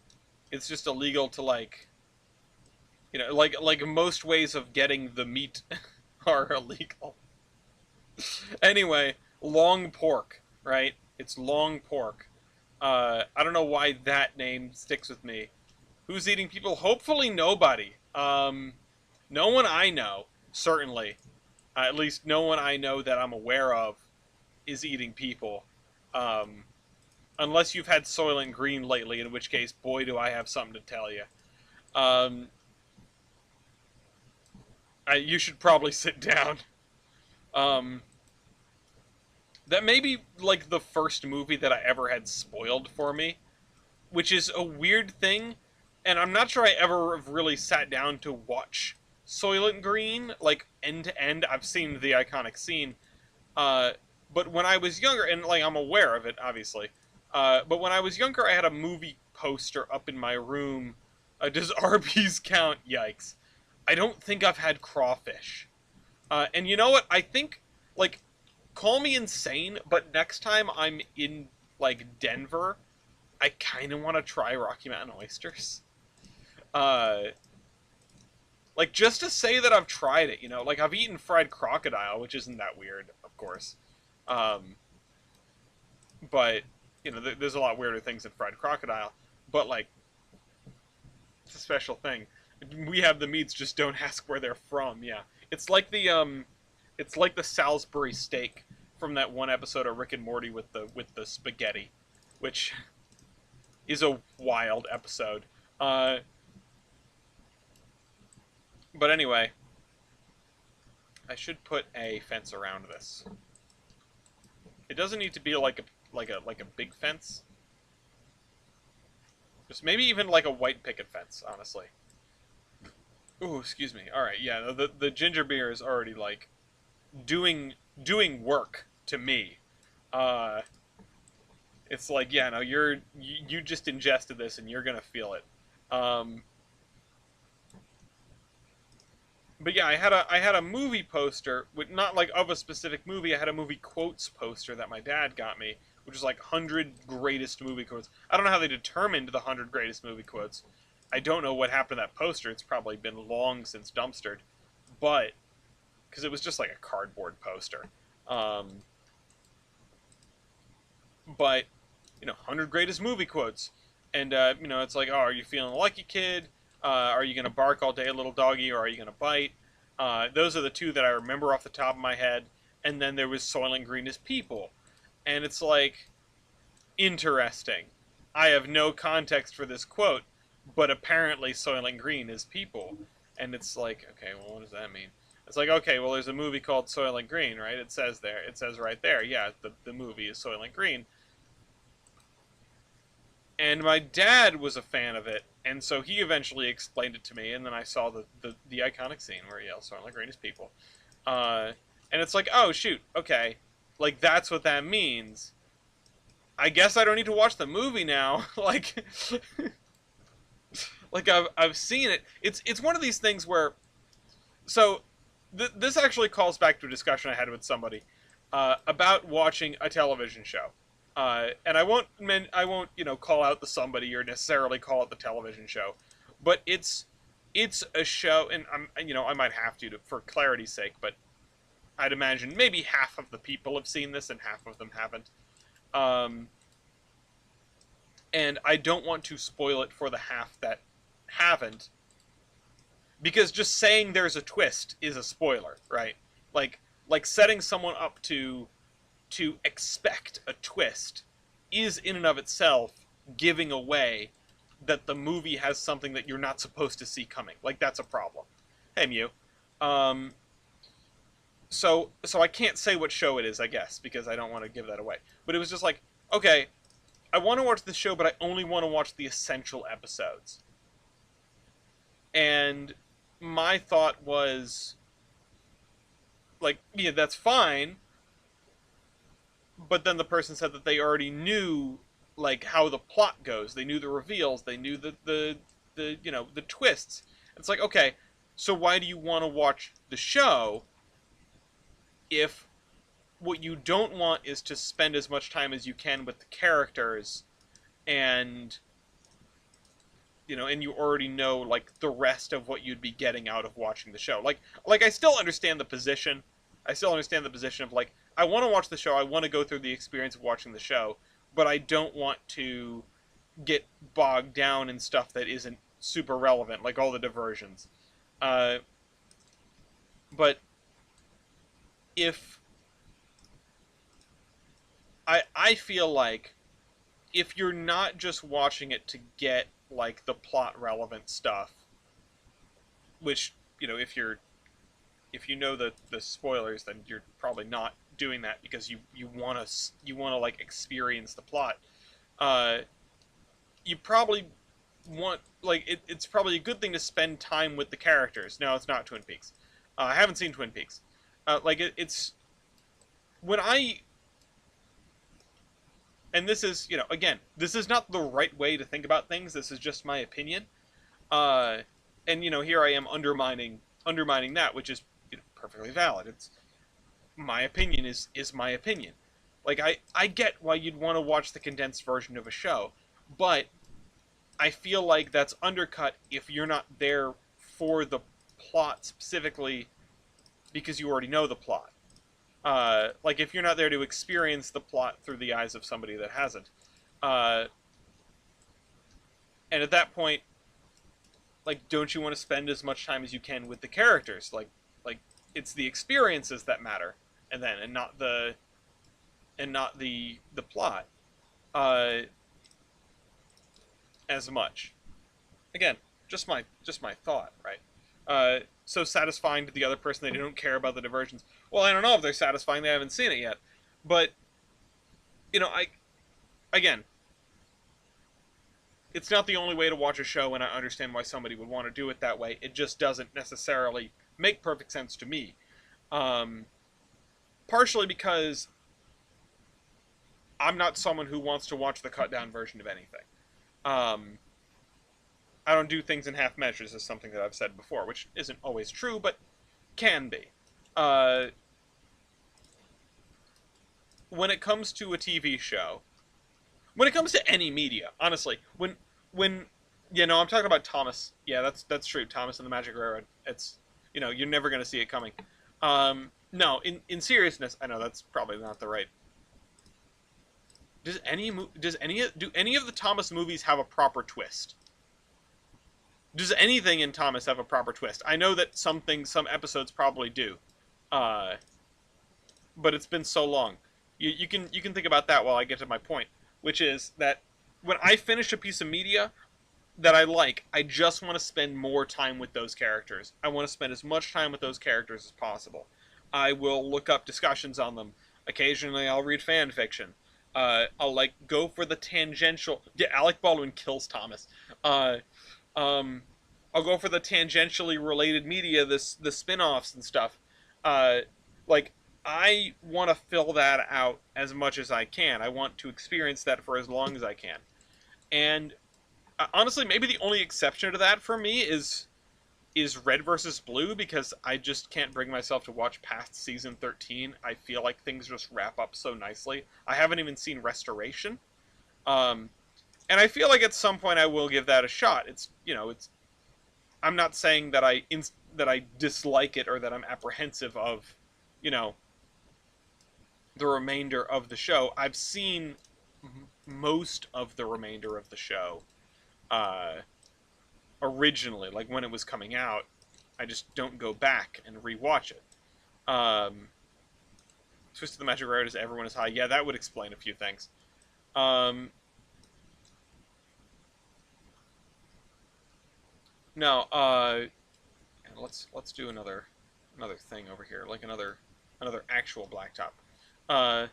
It's just illegal to like most ways of getting the meat are illegal. Anyway, long pork, right? It's long pork. I don't know why that name sticks with me. Who's eating people? Hopefully nobody. No one I know, certainly. At least no one I know that I'm aware of is eating people. Um, Unless you've had Soylent Green lately, in which case, boy, do I have something to tell you. Um, you should probably sit down. Um, that may be like the first movie that I ever had spoiled for me, which is a weird thing, and I'm not sure I ever have really sat down to watch Soylent Green, like end to end. I've seen the iconic scene, uh, but when I was younger, and like I'm aware of it, obviously, but when I was younger, I had a movie poster up in my room. Does Arby's count? Yikes! I don't think I've had crawfish. And you know what? I think, like, call me insane, but next time I'm in, like, Denver, I kind of want to try Rocky Mountain oysters. Uh, like, just to say that I've tried it, you know? Like, I've eaten fried crocodile, which isn't that weird, of course. Um, but, you know, there's a lot weirder things than fried crocodile. But, like, it's a special thing. We have the meats, just don't ask where they're from, yeah. It's like the Salisbury steak from that one episode of Rick and Morty with the spaghetti, which is a wild episode. But anyway, I should put a fence around this. It doesn't need to be like a big fence. Just maybe even like a white picket fence, honestly. Ooh, excuse me. All right, yeah, the ginger beer is already like doing work to me. Uh, it's like, yeah, no, you just ingested this and you're gonna feel it. Um, but yeah, I had a movie poster, with not like of a specific movie. I had a movie quotes poster that my dad got me, which is like 100 greatest movie quotes. I don't know how they determined the 100 greatest movie quotes. I don't know what happened to that poster. It's probably been long since dumpstered, but because it was just like a cardboard poster. Um, but you know, 100 greatest movie quotes, and you know, it's like, oh, are you feeling lucky, kid? Are you gonna bark all day, little doggy, or are you gonna bite? Those are the two that I remember off the top of my head. And then there was Soylent Green is people, and it's like, interesting. I have no context for this quote, but apparently Soylent Green is people, and it's like, okay, well, what does that mean? It's like, okay, well, there's a movie called Soylent Green, right? It says there, it says right there, yeah, the movie is Soylent Green. And my dad was a fan of it, and so he eventually explained it to me, and then I saw the iconic scene where he yells, Soylent Green is people. Uh, and it's like, oh, shoot, okay, like, that's what that means. I guess I don't need to watch the movie now. Like, like I've seen it. It's one of these things where, so this actually calls back to a discussion I had with somebody about watching a television show. And I won't you know, call out the somebody or necessarily call it the television show, but it's a show, and I'm, you know, I might have to for clarity's sake, but I'd imagine maybe half of the people have seen this and half of them haven't. Um, and I don't want to spoil it for the half that haven't, because just saying there's a twist is a spoiler, right? Like setting someone up to expect a twist is in and of itself giving away that the movie has something that you're not supposed to see coming. Like, that's a problem. Hey, Mew. Um, so I can't say what show it is, I guess, because I don't want to give that away. But it was just like, okay, I want to watch this show, but I only want to watch the essential episodes. And my thought was, like, yeah, that's fine. But then the person said that they already knew, like, how the plot goes. They knew the reveals. They knew the you know, the twists. It's like, okay, so why do you want to watch the show if what you don't want is to spend as much time as you can with the characters, and you know, and you already know, like, the rest of what you'd be getting out of watching the show. Like I still understand the position. I still understand the position of, like, I want to watch the show. I want to go through the experience of watching the show, but I don't want to get bogged down in stuff that isn't super relevant, like all the diversions. Uh, but if I feel like if you're not just watching it to get like the plot relevant stuff, which if you know the spoilers, then you're probably not doing that because you want to like experience the plot. Uh, you probably want like it's probably a good thing to spend time with the characters. No, it's not Twin Peaks. I haven't seen Twin Peaks. It's when I and this is again, this is not the right way to think about things. This is just my opinion. Uh, and here I am undermining that, which is perfectly valid. It's my opinion is my opinion. Like I get why you'd want to watch the condensed version of a show, but I feel like that's undercut if you're not there for the plot specifically because you already know the plot. Like if you're not there to experience the plot through the eyes of somebody that hasn't, uh, and at that point, like, don't you want to spend as much time as you can with the characters? Like it's the experiences that matter, and not the plot, uh, as much. Again, just my thought, right? So satisfying to the other person they don't care about the diversions. Well, I don't know if they're satisfying. They haven't seen it yet, but I again, it's not the only way to watch a show, and I understand why somebody would want to do it that way. It just doesn't necessarily make perfect sense to me. Um, Partially because I'm not someone who wants to watch the cut down version of anything. Um, I don't do things in half measures, is something that I've said before, which isn't always true, but can be. Uh, when it comes to a TV show, when it comes to any media, honestly, when I'm talking about Thomas. Yeah, that's true. Thomas and the Magic Railroad. It's you're never gonna see it coming. No, in seriousness, I know that's probably not the right. Do any of the Thomas movies have a proper twist? Does anything in Thomas have a proper twist? I know that some episodes probably do, uh, but it's been so long. You can think about that while I get to my point, which is that when I finish a piece of media that I like, I just want to spend more time with those characters. I want to spend as much time with those characters as possible. I will look up discussions on them. Occasionally, I'll read fan fiction. I'll like go for the tangential. Yeah, Alec Baldwin kills Thomas. Uh, um, I'll go for the tangentially related media, the spin-offs and stuff. Uh, like I want to fill that out as much as I can. I want to experience that for as long as I can. And honestly, maybe the only exception to that for me is Red versus Blue, because I just can't bring myself to watch past season 13. I feel like things just wrap up so nicely. I haven't even seen Restoration. Um, and I feel like at some point I will give that a shot. It's I'm not saying that I dislike it or that I'm apprehensive of, you know, the remainder of the show. I've seen most of the remainder of the show uh, originally, like when it was coming out. I just don't go back and rewatch it. Um, Twist of the Magic Road is Everyone is High. Yeah, that would explain a few things. Um, no, let's do another thing over here, like another actual blacktop. Uh,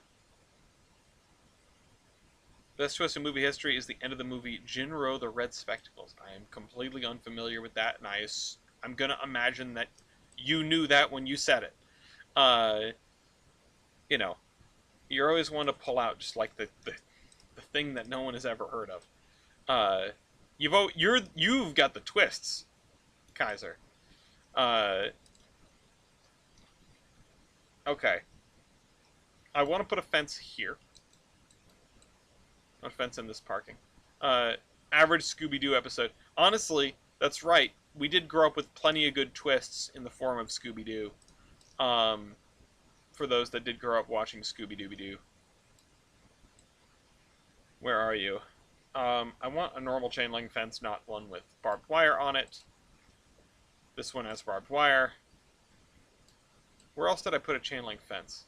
Best twist in movie history is the end of the movie Jinro the Red Spectacles. I am completely unfamiliar with that, and I'm gonna imagine that you knew that when you said it. Uh, you know, you're always one to pull out just like the thing that no one has ever heard of. Uh, you've got the twists, Kaiser. Uh, okay, I want to put a fence here. A fence in this parking. Uh, Average Scooby-Doo episode. Honestly, that's right. We did grow up with plenty of good twists in the form of Scooby-Doo. Um, for those that did grow up watching Scooby-Dooby-Doo. Where are you? I want a normal chain link fence, not one with barbed wire on it. This one has barbed wire. Where else did I put a chain link fence?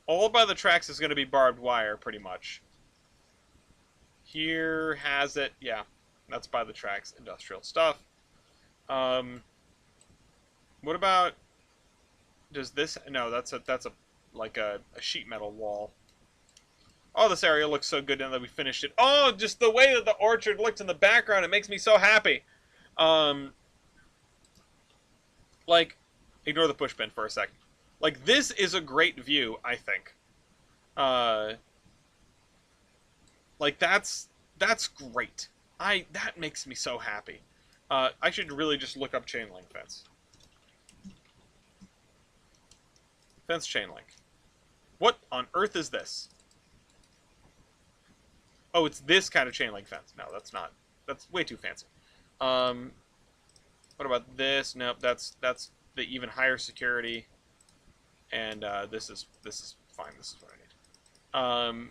All by the tracks is going to be barbed wire, pretty much. Here has it. Yeah, that's by the tracks. Industrial stuff. What about... Does this... No, that's a like a sheet metal wall. Oh, this area looks so good now that we finished it. Oh, just the way that the orchard looks in the background, it makes me so happy. Like, ignore the push bin for a second. Like, this is a great view, I think. Like, that's great. That makes me so happy. I should really just look up chain link fence. Fence chain link. What on earth is this? Oh, it's this kind of chain link fence. No, that's not. That's way too fancy. What about this? Nope, that's the even higher security. And this is fine. This is what I need.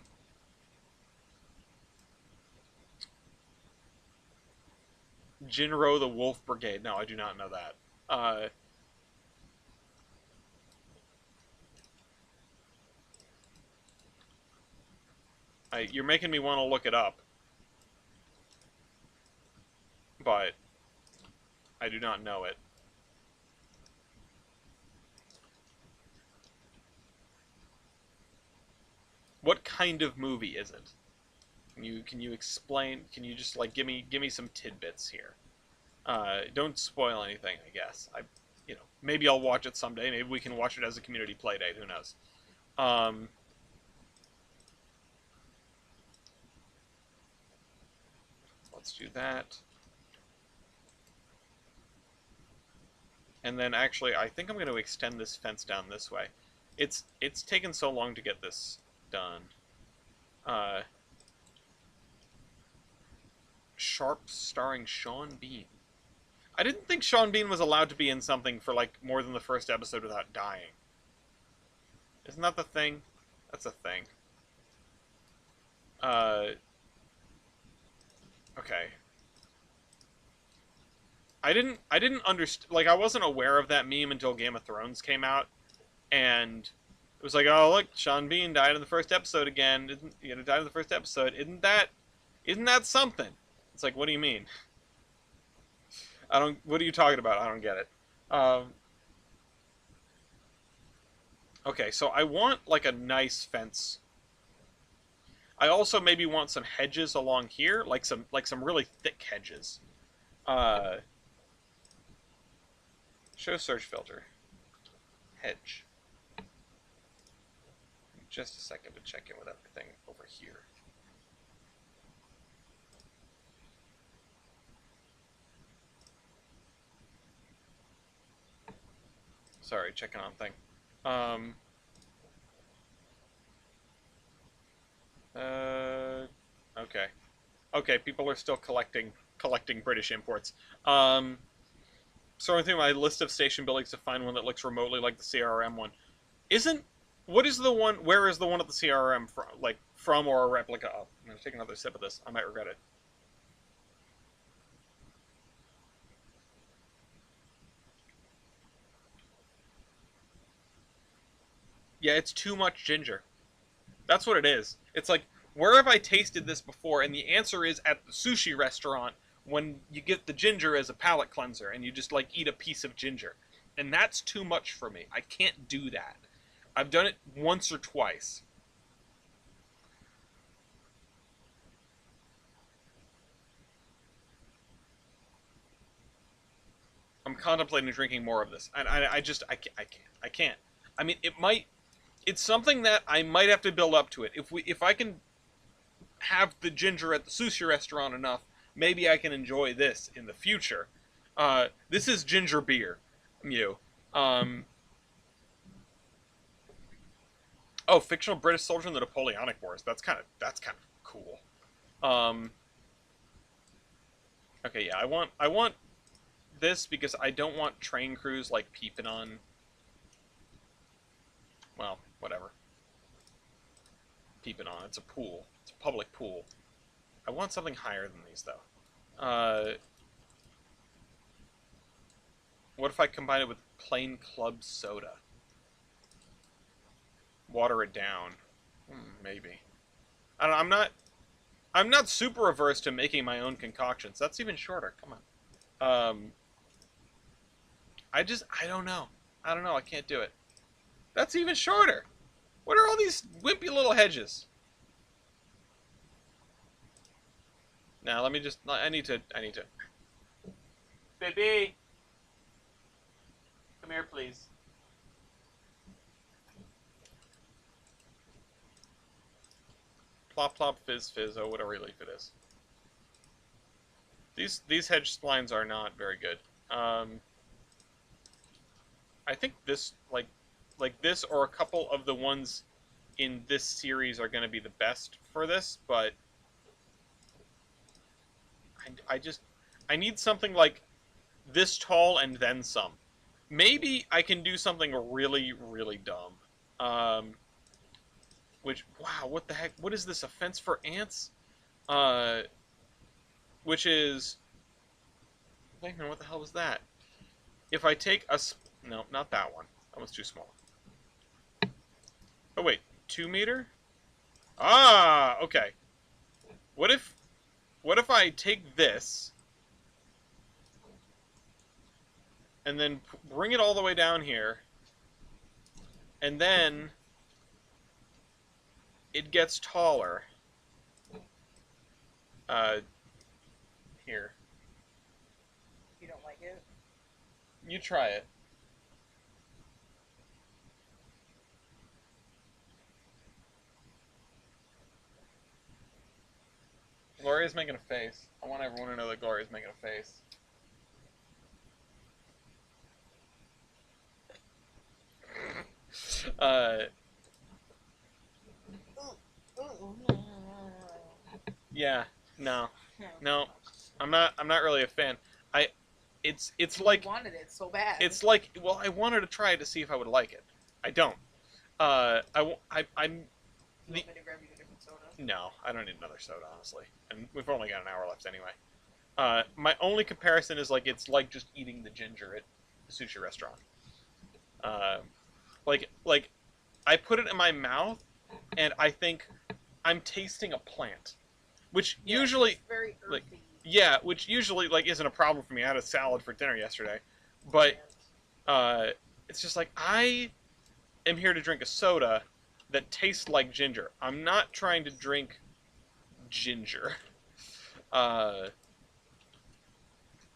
Jinro the Wolf Brigade. No, I do not know that. You're making me want to look it up. But I do not know it. What kind of movie is it? Can you explain? Can you just like give me some tidbits here? Don't spoil anything, I guess. Maybe I'll watch it someday. Maybe we can watch it as a community play date. Who knows? Let's do that. And then actually, I think I'm going to extend this fence down this way. It's taken so long to get this done. Sharp starring Sean Bean. I didn't think Sean Bean was allowed to be in something for like more than the first episode without dying. Isn't that the thing? That's a thing. Okay. I didn't understand, like, I wasn't aware of that meme until Game of Thrones came out, and it was like, oh look, Sean Bean died in the first episode again. Died in the first episode. Isn't that something? It's like, what do you mean? What are you talking about? I don't get it. Okay, so I want like a nice fence. I also maybe want some hedges along here, like some really thick hedges. Show search filter. Hedge. Just a second to check in with everything over here. Sorry, checking on thing. Okay. Okay, people are still collecting British imports. Sorting through my list of station buildings to find one that looks remotely like the CRM one. What is the one? Where is the one at the CRM from? Like from or a replica of? I'm gonna take another sip of this. I might regret it. Yeah, it's too much ginger. That's what it is. It's like, where have I tasted this before? And the answer is at the sushi restaurant when you get the ginger as a palate cleanser and you just like eat a piece of ginger. And that's too much for me. I can't do that. I've done it once or twice. I'm contemplating drinking more of this. And I can't. I mean, it's something that I might have to build up to it. If I can have the ginger at the sushi restaurant enough, maybe I can enjoy this in the future. This is ginger beer, Oh, fictional British soldier in the Napoleonic Wars. That's kind of cool. Okay, yeah, I want this because I don't want train crews like peeping on. Well, whatever. keep it on. It's a pool. It's a public pool. I want something higher than these, though. What if I combine it with plain club soda? Water it down. Maybe. I don't know, I'm not super averse to making my own concoctions. That's even shorter. Come on. I don't know. I don't know. I can't do it. That's even shorter. What are all these wimpy little hedges? Now, let me just... I need to... Baby! Come here, please. Plop, plop, fizz, fizz, oh, whatever leaf it is. These hedge splines are not very good. I think this, like this or a couple of the ones in this series are going to be the best for this, but I need something like this tall and then some. Maybe I can do something really, really dumb. Which, wow, what the heck? What is this, a fence for ants? Which is... Hang on, what the hell was that? If I take a... No, not that one. That one's too small. Oh, wait. 2 meter? Ah, okay. What if I take this... and then bring it all the way down here, and then it gets taller. Here. You don't like it? You try it. Gloria's making a face. I want everyone to know that Gloria's making a face. Yeah, no, I'm not really a fan. It's like you wanted it so bad. It's like, well, I wanted to try it to see if I would like it. I don't. I'm. You want me to grab you a different soda? No, I don't need another soda, honestly, and we've only got an hour left anyway. My only comparison is like it's like just eating the ginger at a sushi restaurant. Like I put it in my mouth, and I think I'm tasting a plant, which usually it's very earthy. like yeah, which usually like isn't a problem for me. I had a salad for dinner yesterday, but it's just like I am here to drink a soda that tastes like ginger. I'm not trying to drink ginger. I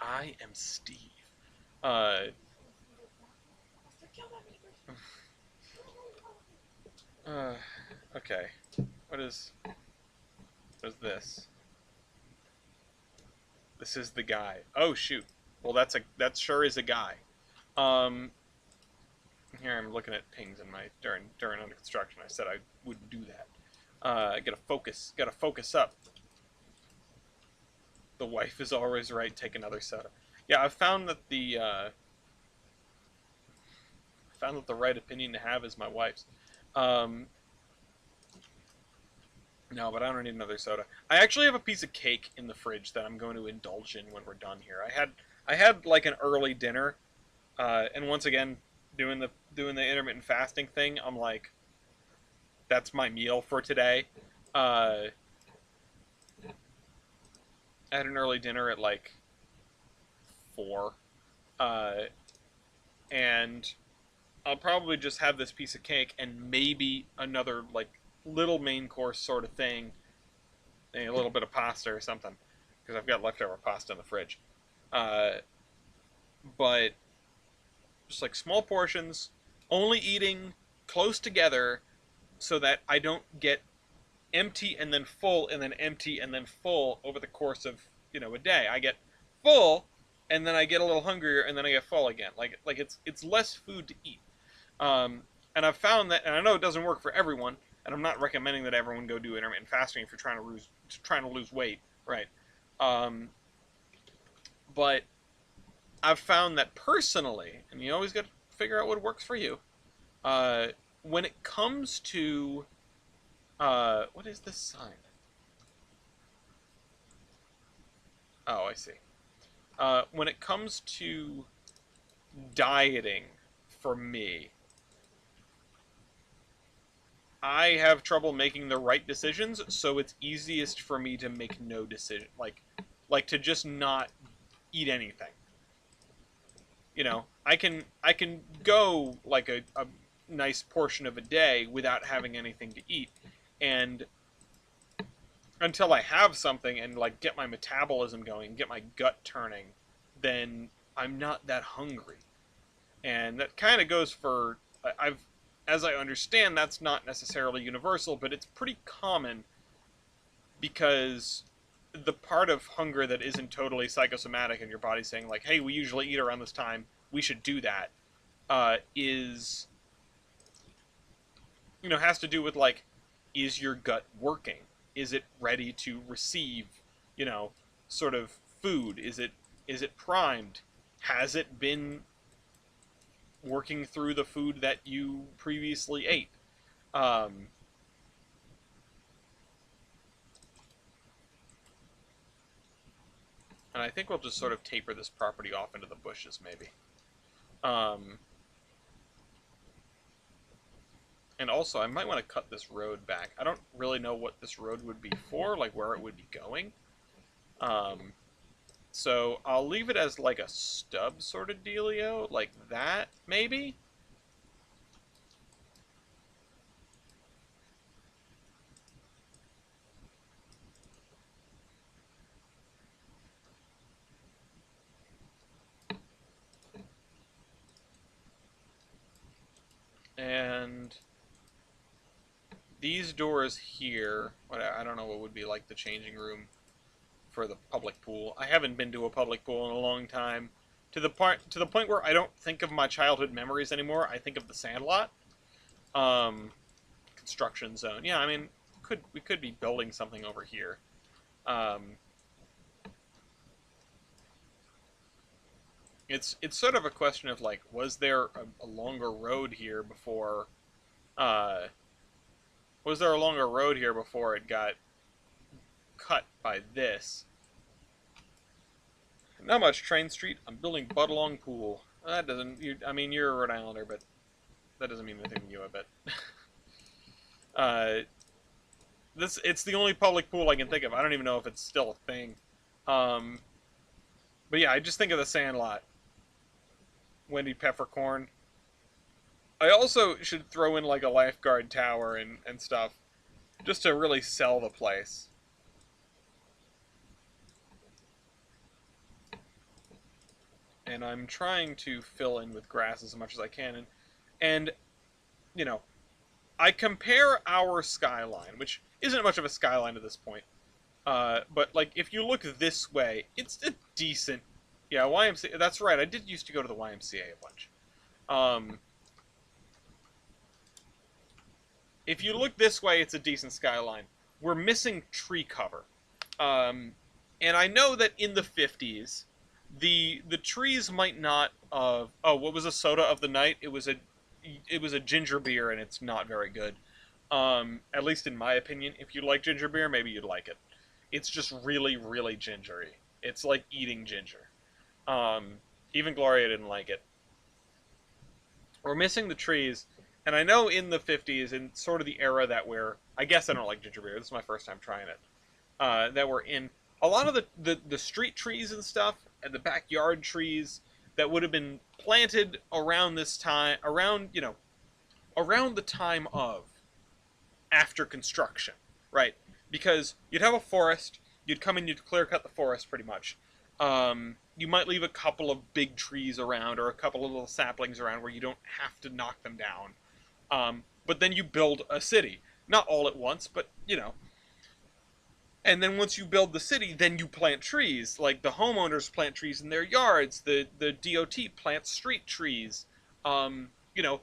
am Steve. Okay. What is this? This is the guy. Oh shoot. Well, that sure is a guy. Here I'm looking at pings in my during under construction. I said I wouldn't do that. Gotta focus up. The wife is always right. Take another soda. Yeah, I've found that the right opinion to have is my wife's. No, but I don't need another soda. I actually have a piece of cake in the fridge that I'm going to indulge in when we're done here. I had like an early dinner, and once again, doing the intermittent fasting thing, I'm like, that's my meal for today. I had an early dinner at like 4, and I'll probably just have this piece of cake and maybe another like little main course sort of thing, a little bit of pasta or something, because I've got leftover pasta in the fridge. But just like small portions, only eating close together so that I don't get empty and then full and then empty and then full over the course of, a day. I get full and then I get a little hungrier and then I get full again. Like it's less food to eat. And I've found that, and I know it doesn't work for everyone, and I'm not recommending that everyone go do intermittent fasting if you're trying to lose weight, right? But I've found that personally, and you always got to figure out what works for you. When it comes to What is this sign? Oh, I see. When it comes to dieting, for me, I have trouble making the right decisions, so it's easiest for me to make no decision, like to just not eat anything. I can go like a nice portion of a day without having anything to eat, and until I have something and like get my metabolism going, get my gut turning, then I'm not that hungry. And that kind of goes for I've as I understand that's not necessarily universal, but it's pretty common because the part of hunger that isn't totally psychosomatic and your body's saying like, "Hey, we usually eat around this time. We should do that," is has to do with like, is your gut working? Is it ready to receive, you know, sort of food? Is it primed? Has it been working through the food that you previously ate? Um, and I think we'll just sort of taper this property off into the bushes, maybe. Um, and also, I might want to cut this road back. I don't really know what this road would be for, like where it would be going. Um, So I'll leave it as like a stub sort of dealio, like that, maybe? And these doors here, I don't know what would be like the changing room for the public pool. I haven't been to a public pool in a long time. To the point where I don't think of my childhood memories anymore. I think of the Sandlot. Um, construction zone. Yeah, I mean, we could be building something over here. Um, it's sort of a question of like, was there a longer road here before? Uh, was there a longer road here before it got cut by this? Not much. Train Street. I'm building Budalong Pool. That doesn't. I mean, you're a Rhode Islander, but that doesn't mean anything to you, I bet. uh, it's the only public pool I can think of. I don't even know if it's still a thing. Um, but yeah, I just think of the Sandlot. Wendy Peppercorn. I also should throw in like a lifeguard tower and stuff, just to really sell the place. And I'm trying to fill in with grass as much as I can, and you know, I compare our skyline, which isn't much of a skyline at this point. But like, if you look this way, it's a decent. Yeah, YMCA. That's right. I did used to go to the YMCA a bunch. Um, if you look this way, it's a decent skyline. We're missing tree cover, um, and I know that in the '50s, the trees might not. Oh, what was a soda of the night? It was a ginger beer, and it's not very good. At least in my opinion, if you like ginger beer, maybe you'd like it. It's just really, really gingery. It's like eating ginger. Um, Even Gloria didn't like it. We're missing the trees, and I know in the '50s, in sort of the era that I guess I don't like ginger beer. This is my first time trying it. That we're in a lot of the street trees and stuff, and the backyard trees that would have been planted around this time, around the time of after construction, right? Because you'd have a forest, you'd come in, you'd clear cut the forest pretty much. You might leave a couple of big trees around or a couple of little saplings around where you don't have to knock them down. But then you build a city, not all at once, but and then once you build the city, then you plant trees. Like the homeowners plant trees in their yards. The DOT plants street trees. Um, you know,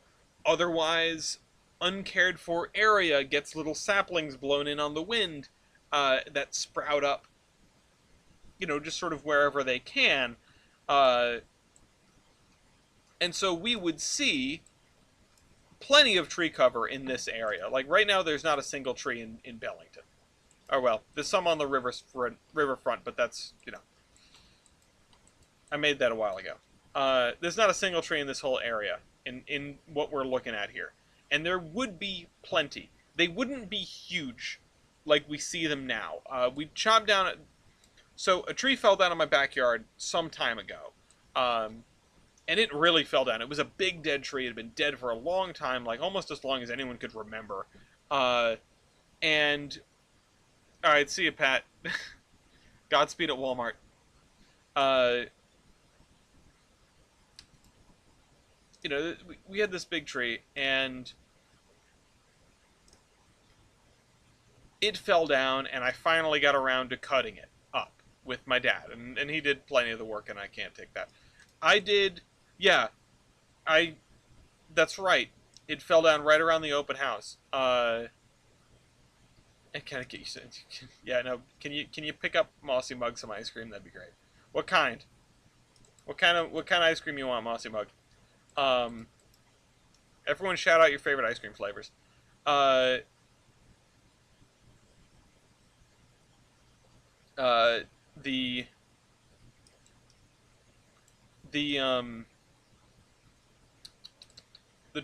Otherwise uncared for area gets little saplings blown in on the wind that sprout up. Just sort of wherever they can. Uh, and so we would see plenty of tree cover in this area. Like right now, there's not a single tree in Bellington. Oh well, there's some on the riverfront, but that's, I made that a while ago. There's not a single tree in this whole area in what we're looking at here, and there would be plenty. They wouldn't be huge like we see them now. We chopped down so a tree fell down in my backyard some time ago, and it really fell down. It was a big dead tree. It had been dead for a long time, like almost as long as anyone could remember. And all right, see you, Pat. Godspeed at Walmart. We had this big tree, and it fell down, and I finally got around to cutting it up with my dad, and he did plenty of the work, and I can't take that. I did, yeah, that's right. It fell down right around the open house. I kind of get you. Yeah, no. Can you pick up Mossy Mug some ice cream? That'd be great. What kind? What kind of ice cream you want, Mossy Mug? Everyone shout out your favorite ice cream flavors. Uh, the the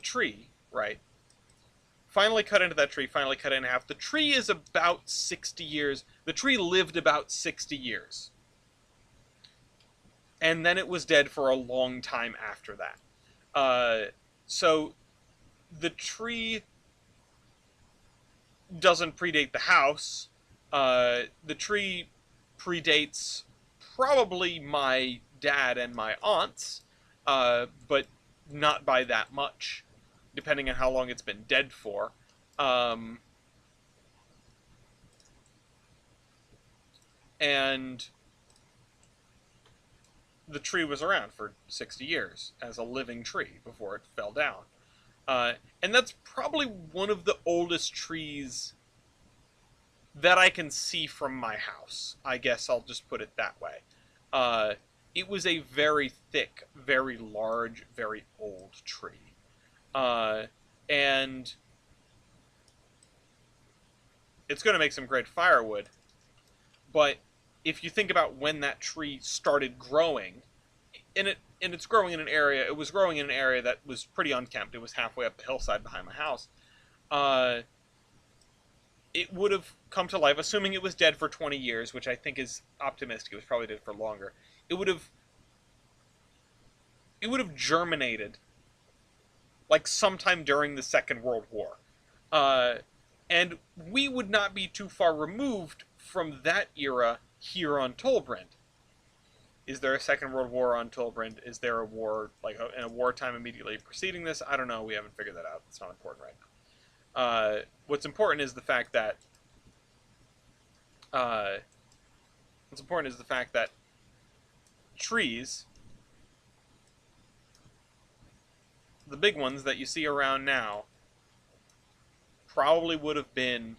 tree, right? Finally cut into that tree, finally cut it in half. The tree is about 60 years. The tree lived about 60 years. And then it was dead for a long time after that. So the tree doesn't predate the house. The tree predates probably my dad and my aunts, but not by that much, depending on how long it's been dead for. And the tree was around for 60 years as a living tree before it fell down. And that's probably one of the oldest trees that I can see from my house. I guess I'll just put it that way. It was a very thick, very large, very old tree. And it's going to make some great firewood. But if you think about when that tree started growing, and it's growing in an area, it was growing in an area that was pretty unkempt. It was halfway up the hillside behind my house. It would have come to life, assuming it was dead for 20 years, which I think is optimistic. It was probably dead for longer. It would have germinated like sometime during the Second World War. And we would not be too far removed from that era here on Tolbrand. Is there a Second World War on Tolbrand? Is there a war, like in a wartime immediately preceding this? I don't know. We haven't figured that out. It's not important right now. What's important is the fact that trees, the big ones that you see around now, probably would have been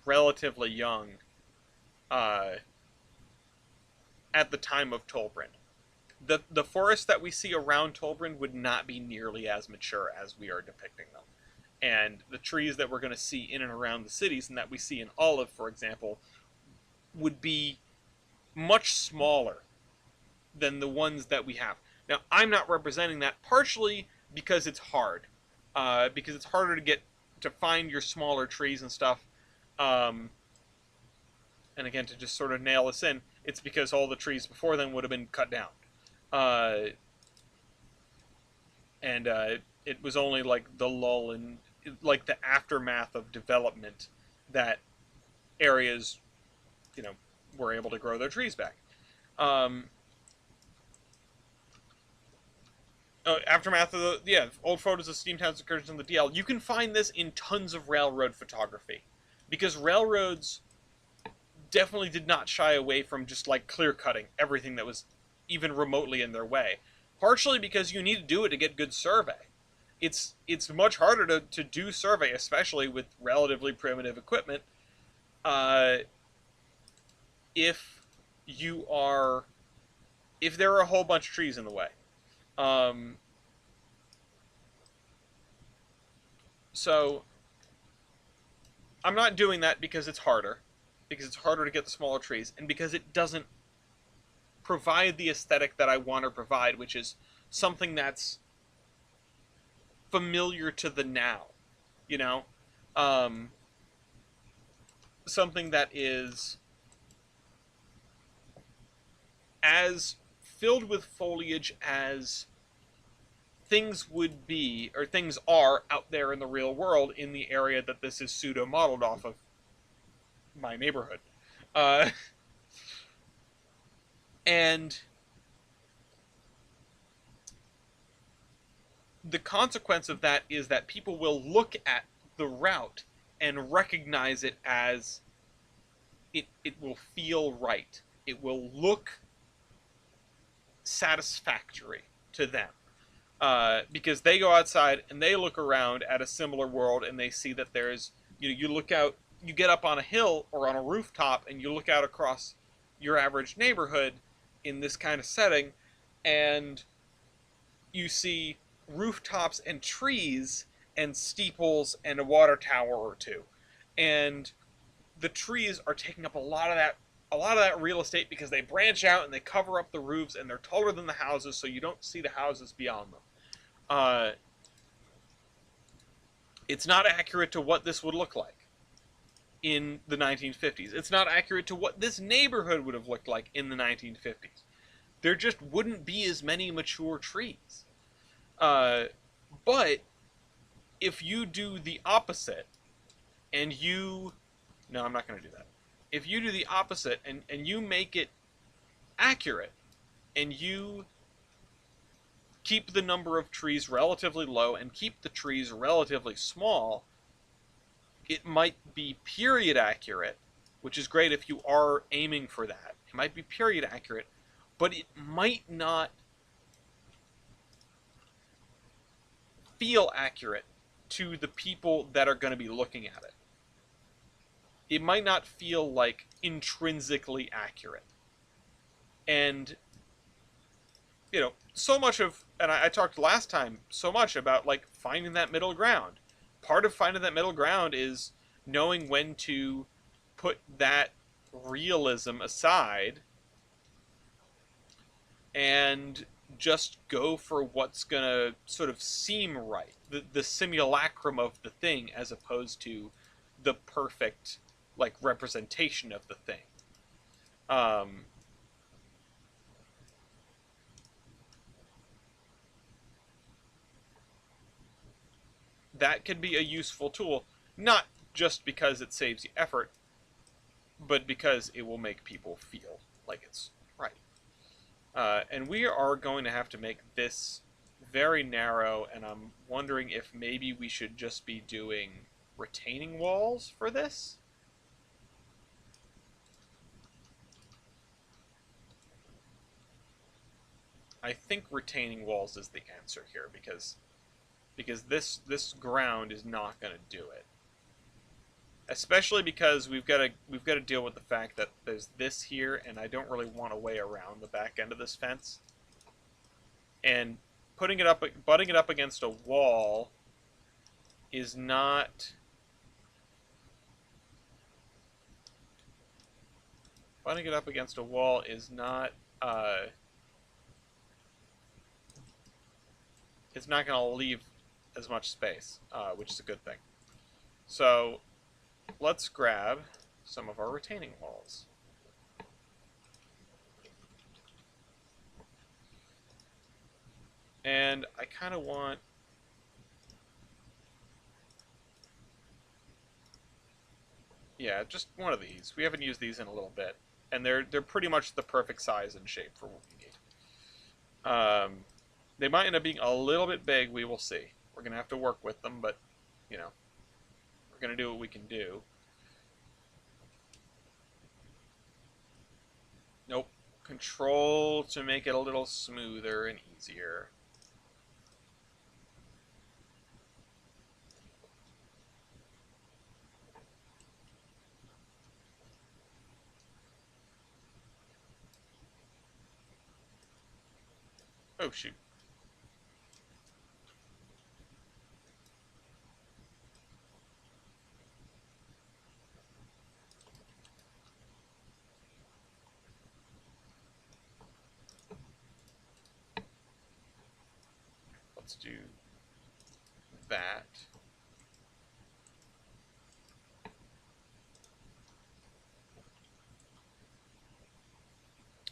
relatively young at the time of Tolbrand. The forests that we see around Tolbrand would not be nearly as mature as we are depicting them. And the trees that we're going to see in and around the cities, and that we see in Olive, for example, would be much smaller than the ones that we have. Now, I'm not representing that partially because it's hard. Because it's harder to find your smaller trees and stuff. And again, to just sort of nail this in, it's because all the trees before then would have been cut down. It was only like the lull in, like the aftermath of development, that areas, were able to grow their trees back. Aftermath of old photos of Steamtown's incursions in the DL. You can find this in tons of railroad photography, because railroads definitely did not shy away from just like clear cutting everything that was even remotely in their way. Partially because you need to do it to get good survey. It's much harder to do survey, especially with relatively primitive equipment, if there are a whole bunch of trees in the way. So I'm not doing that because it's harder. Because it's harder to get the smaller trees, and because it doesn't provide the aesthetic that I want to provide, which is something that's familiar to the now, you know? Um, Something that is as filled with foliage as things would be, or things are out there in the real world in the area that this is pseudo modeled off of, my neighborhood. Uh, and the consequence of that is that people will look at the route and recognize it as it will feel right. It will look satisfactory to them. Because they go outside and they look around at a similar world and they see that there's, you look out, you get up on a hill or on a rooftop and you look out across your average neighborhood in this kind of setting, and you see rooftops and trees and steeples and a water tower or two, and the trees are taking up a lot of that real estate because they branch out and they cover up the roofs and they're taller than the houses, so you don't see the houses beyond them. Uh, it's not accurate to what this would look like in the 1950s. It's not accurate to what this neighborhood would have looked like in the 1950s. There just wouldn't be as many mature trees. Uh, but if you do the opposite, and you. No, I'm not going to do that. If you do the opposite and you make it accurate, and you keep the number of trees relatively low and keep the trees relatively small, it might be period accurate, which is great if you are aiming for that. It might be period accurate, but it might not feel accurate to the people that are going to be looking at it. It might not feel like intrinsically accurate. And so much of, and I talked last time so much about like finding that middle ground. Part of finding that middle ground is knowing when to put that realism aside and just go for what's gonna sort of seem right, the simulacrum of the thing, as opposed to the perfect like representation of the thing. Um, that can be a useful tool, not just because it saves you effort, but because it will make people feel like it's right. And we are going to have to make this very narrow, and I'm wondering if maybe we should just be doing retaining walls for this. I think retaining walls is the answer here, because this ground is not going to do it. Especially because we've got to deal with the fact that there's this here, and I don't really want a way around the back end of this fence. And butting it up against a wall is not. Butting it up against a wall is not. It's not going to leave as much space, which is a good thing. So let's grab some of our retaining walls. And I kind of want. Yeah, just one of these. We haven't used these in a little bit, and they're pretty much the perfect size and shape for what we need. They might end up being a little bit big. We will see. We're gonna have to work with them, but we're gonna do what we can do. Nope. Control to make it a little smoother and easier. Oh, shoot. let's do that.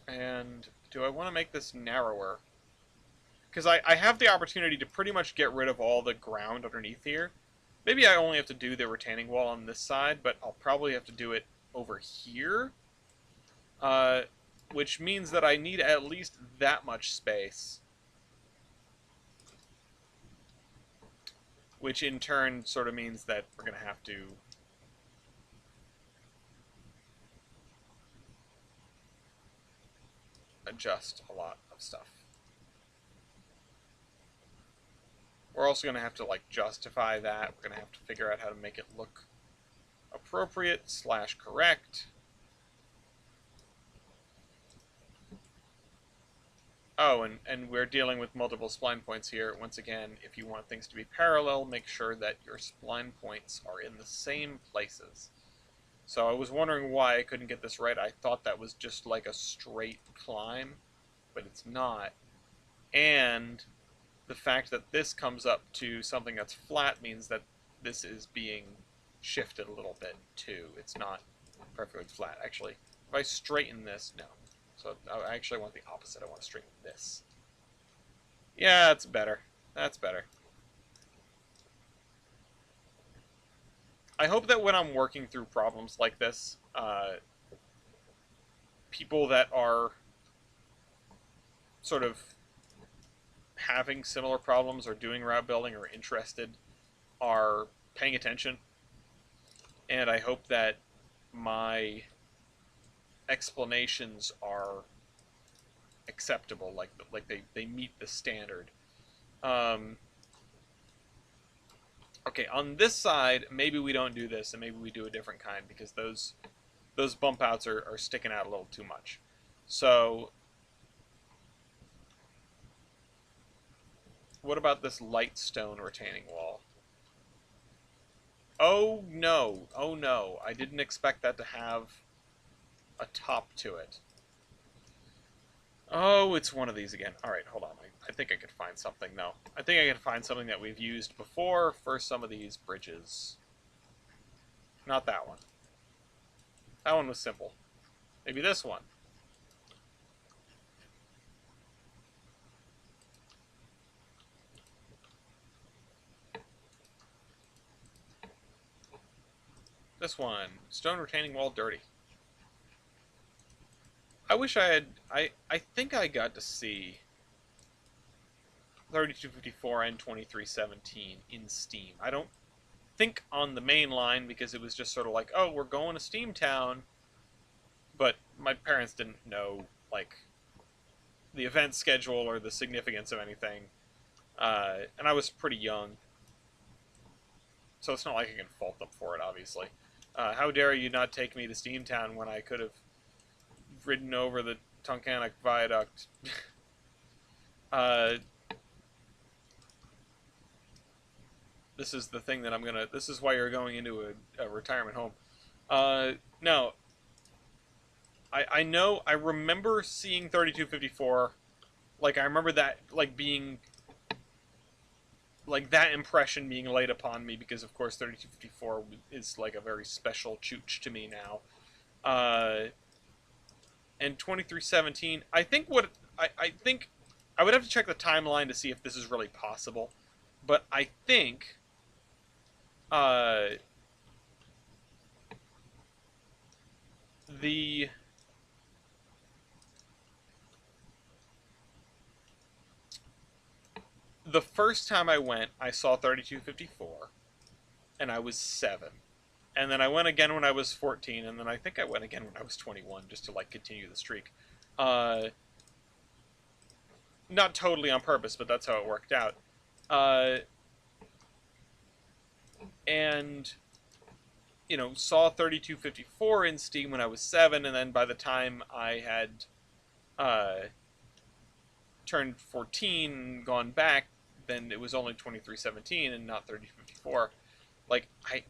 And do I want to make this narrower? Because I have the opportunity to pretty much get rid of all the ground underneath here. Maybe I only have to do the retaining wall on this side, but I'll probably have to do it over here. Which means that I need at least that much space. Which in turn sort of means that we're going to have to adjust a lot of stuff. We're also going to have to like justify that. We're going to have to figure out how to make it look appropriate / correct. Oh, and we're dealing with multiple spline points here. Once again, if you want things to be parallel, make sure that your spline points are in the same places. So I was wondering why I couldn't get this right. I thought that was just like a straight climb, but it's not. And the fact that this comes up to something that's flat means that this is being shifted a little bit too. It's not perfectly flat. Actually, if I straighten this, no. So I actually want the opposite. I want to straighten this. Yeah, that's better. That's better. I hope that when I'm working through problems like this, people that are sort of having similar problems or doing route building or interested are paying attention. And I hope that my explanations are acceptable, like they meet the standard. Okay, on this side, maybe we don't do this, and maybe we do a different kind, because those bump outs are sticking out a little too much. So, what about this light stone retaining wall? Oh no, oh no, I didn't expect that to have a top to it. Oh, it's one of these again. Alright, hold on. I think I could find something, though. I think I could find something that we've used before for some of these bridges. Not that one. That one was simple. Maybe this one. This one. Stone retaining wall dirty. I wish I had... I think I got to see 3254 and 2317 in Steam. I don't think on the main line, because it was just sort of like, oh, we're going to Steamtown. But my parents didn't know, like, the event schedule or the significance of anything. And I was pretty young. So it's not like I can fault them for it, obviously. How dare you not take me to Steamtown when I could have ridden over the Tunkhannock Viaduct. This is the thing that I'm gonna... This is why you're going into a retirement home. No. I know... I remember seeing 3254. Like, I remember that, like, being... Like, that impression being laid upon me, because, of course, 3254 is, like, a very special chooch to me now. And 2317, I think what... I think... I would have to check the timeline to see if this is really possible. But I think... The first time I went, I saw 3254, and I was 7. And then I went again when I was 14, and then I think I went again when I was 21, just to, like, continue the streak. Not totally on purpose, but that's how it worked out. And, you know, saw 3254 in Steam when I was 7, and then by the time I had turned 14 and gone back, then it was only 2317 and not 3254. Like, I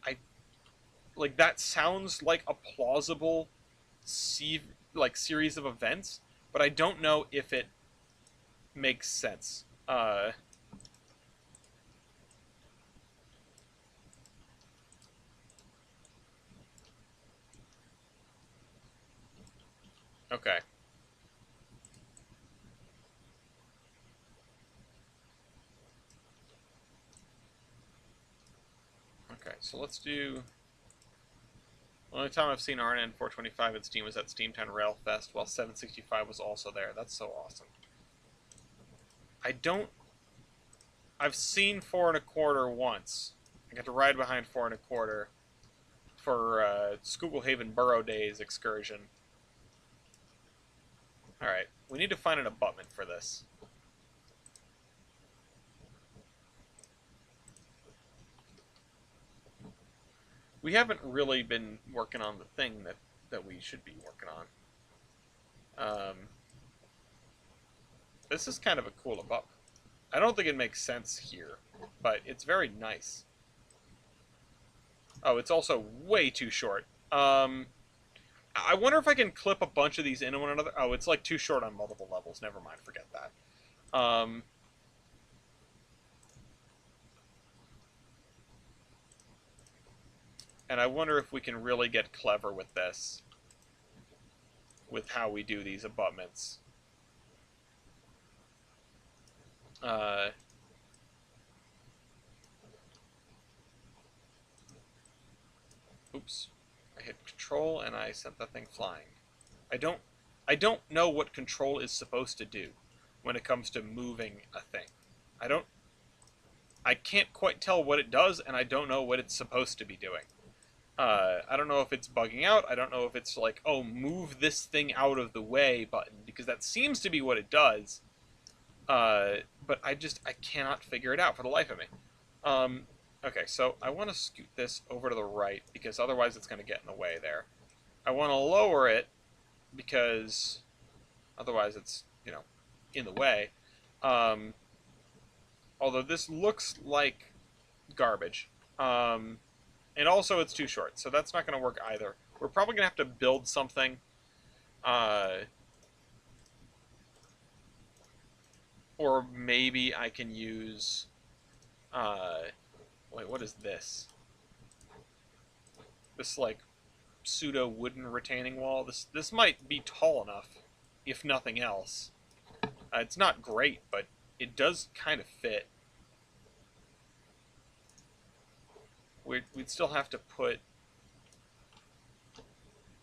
like, that sounds like a plausible series of events, but I don't know if it makes sense. Okay. Okay, so let's do... The only time I've seen RNN 425 in Steam was at Steamtown Rail Fest, while 765 was also there. That's so awesome. I don't... I've seen 4 1/4 once. I got to ride behind 4 1/4 for Skooglehaven Burrow Days excursion. Alright, we need to find an abutment for this. We haven't really been working on the thing that we should be working on. This is kind of a cool abutment. I don't think it makes sense here, but it's very nice. Oh, it's also way too short. I wonder if I can clip a bunch of these into one another. Oh, it's like too short on multiple levels. Never mind, forget that. And I wonder if we can really get clever with this, with how we do these abutments. Oops. I hit control and I sent that thing flying. I don't know what control is supposed to do when it comes to moving a thing. I can't quite tell what it does, and I don't know what it's supposed to be doing. I don't know if it's bugging out. I don't know if it's like, oh, move this thing out of the way button, because that seems to be what it does. But I cannot figure it out for the life of me. Okay, so I want to scoot this over to the right, because otherwise it's going to get in the way there. I want to lower it, because otherwise it's, in the way. Although this looks like garbage. And also it's too short, so that's not going to work either. We're probably going to have to build something. Or maybe I can use... wait, what is this? This, like, pseudo wooden retaining wall. This might be tall enough, if nothing else. It's not great, but it does kind of fit. We'd still have to put...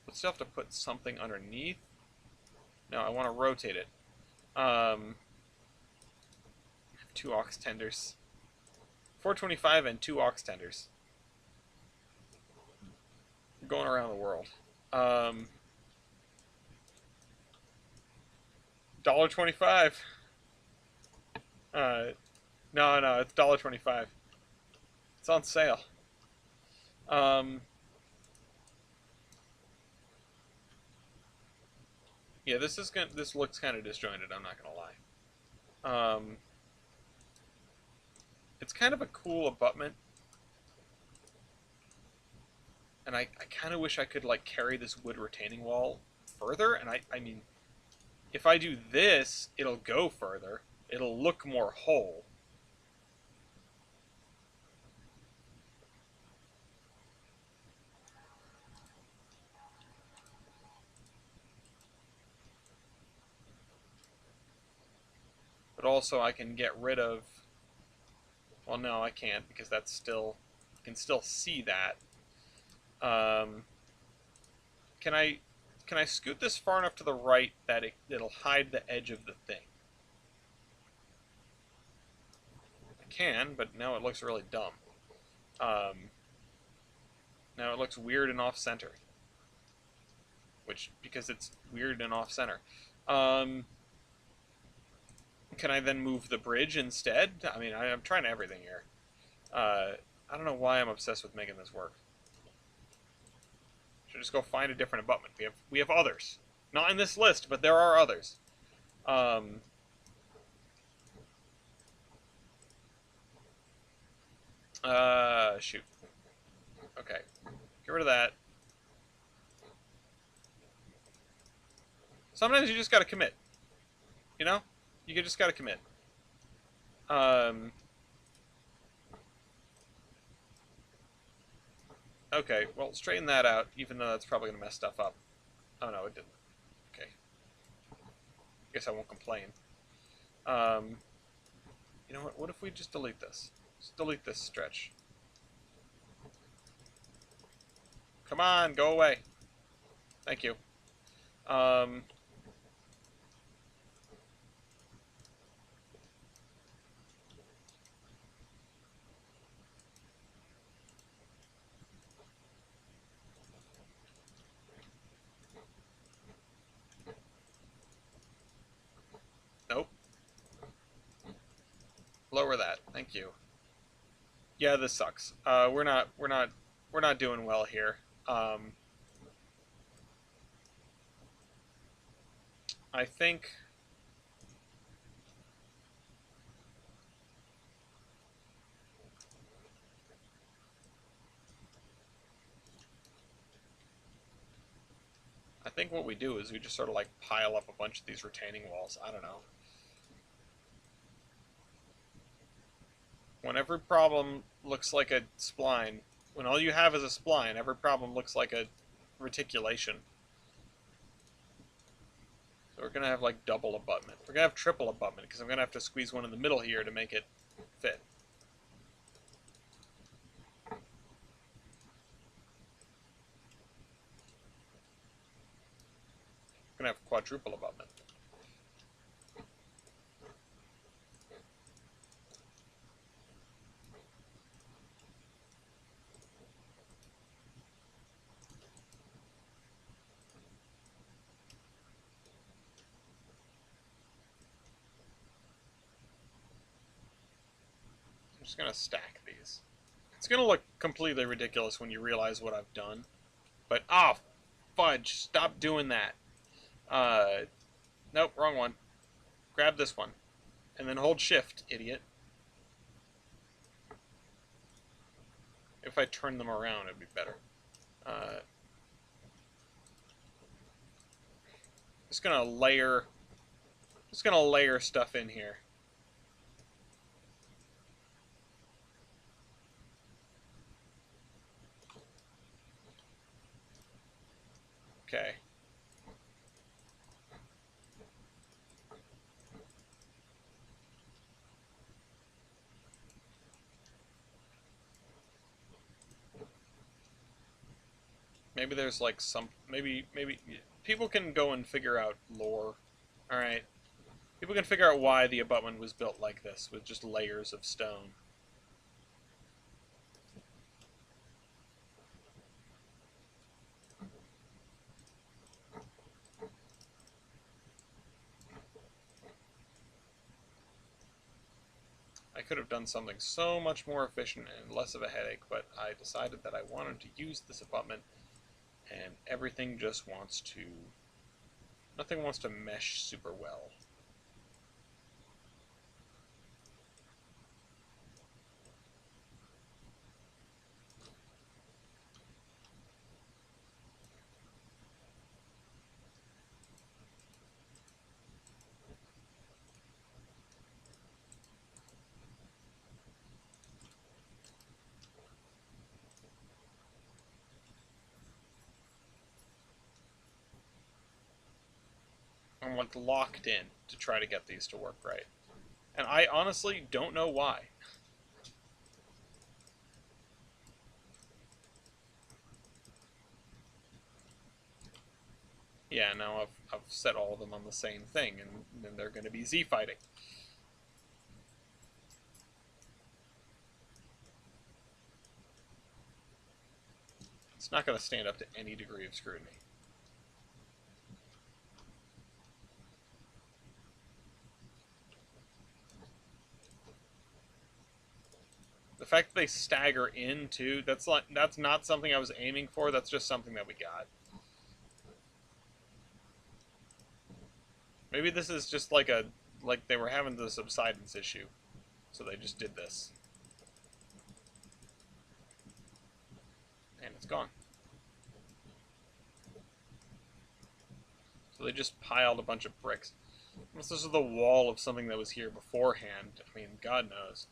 We'd still have to put something underneath. No, I want to rotate it. 2 aux tenders. 425 and 2 aux tenders. We're going around the world. $1.25. No, it's $1.25. It's on sale. Yeah, this looks kind of disjointed, I'm not gonna lie. It's kind of a cool abutment. And I kind of wish I could, like, carry this wood retaining wall further. And I mean, if I do this, it'll go further. It'll look more whole. But also I can get rid of... Well, no, I can't, because that's still... I can still see that. Can I scoot this far enough to the right that it'll hide the edge of the thing? I can, but now it looks really dumb. Now it looks weird and off-center. Because it's weird and off-center. Can I then move the bridge instead? I mean, I'm trying everything here. I don't know why I'm obsessed with making this work. Should just go find a different abutment. We have others. Not in this list, but there are others. Shoot. Okay. Get rid of that. Sometimes you just gotta commit. You know? You just gotta commit. Okay, well, straighten that out, even though that's probably gonna mess stuff up. Oh no, it didn't. Okay. guess I won't complain. Um, you know what? What if we just delete this? Just delete this stretch. Come on, go away. Thank you. Um, nope. Lower that. Thank you. Yeah, this sucks. We're not doing well here. Um, I think what we do is we just sort of like pile up a bunch of these retaining walls. I don't know. When every problem looks like a spline, when all you have is a spline, every problem looks like a reticulation. So we're gonna have like double abutment. We're gonna have triple abutment because I'm gonna have to squeeze one in the middle here to make it fit. We're gonna have quadruple abutment. I'm just gonna stack these. It's gonna look completely ridiculous when you realize what I've done. But oh fudge, stop doing that. Nope, wrong one. Grab this one. And then hold shift, idiot. If I turn them around, it'd be better. Uh, just gonna layer stuff in here. Okay. Maybe there's like some maybe people can go and figure out lore. All right. People can figure out why the abutment was built like this with just layers of stone. I could have done something so much more efficient and less of a headache, but I decided that I wanted to use this abutment, and everything just wants to... Nothing wants to mesh super well. I'm like locked in to try to get these to work right. And I honestly don't know why. Yeah, now I've set all of them on the same thing, and then they're going to be Z fighting. It's not going to stand up to any degree of scrutiny. The fact that they stagger in too, that's not something I was aiming for, that's just something that we got. Maybe this is just like they were having the subsidence issue. So they just did this. And it's gone. So they just piled a bunch of bricks. Unless this is the wall of something that was here beforehand. I mean, God knows.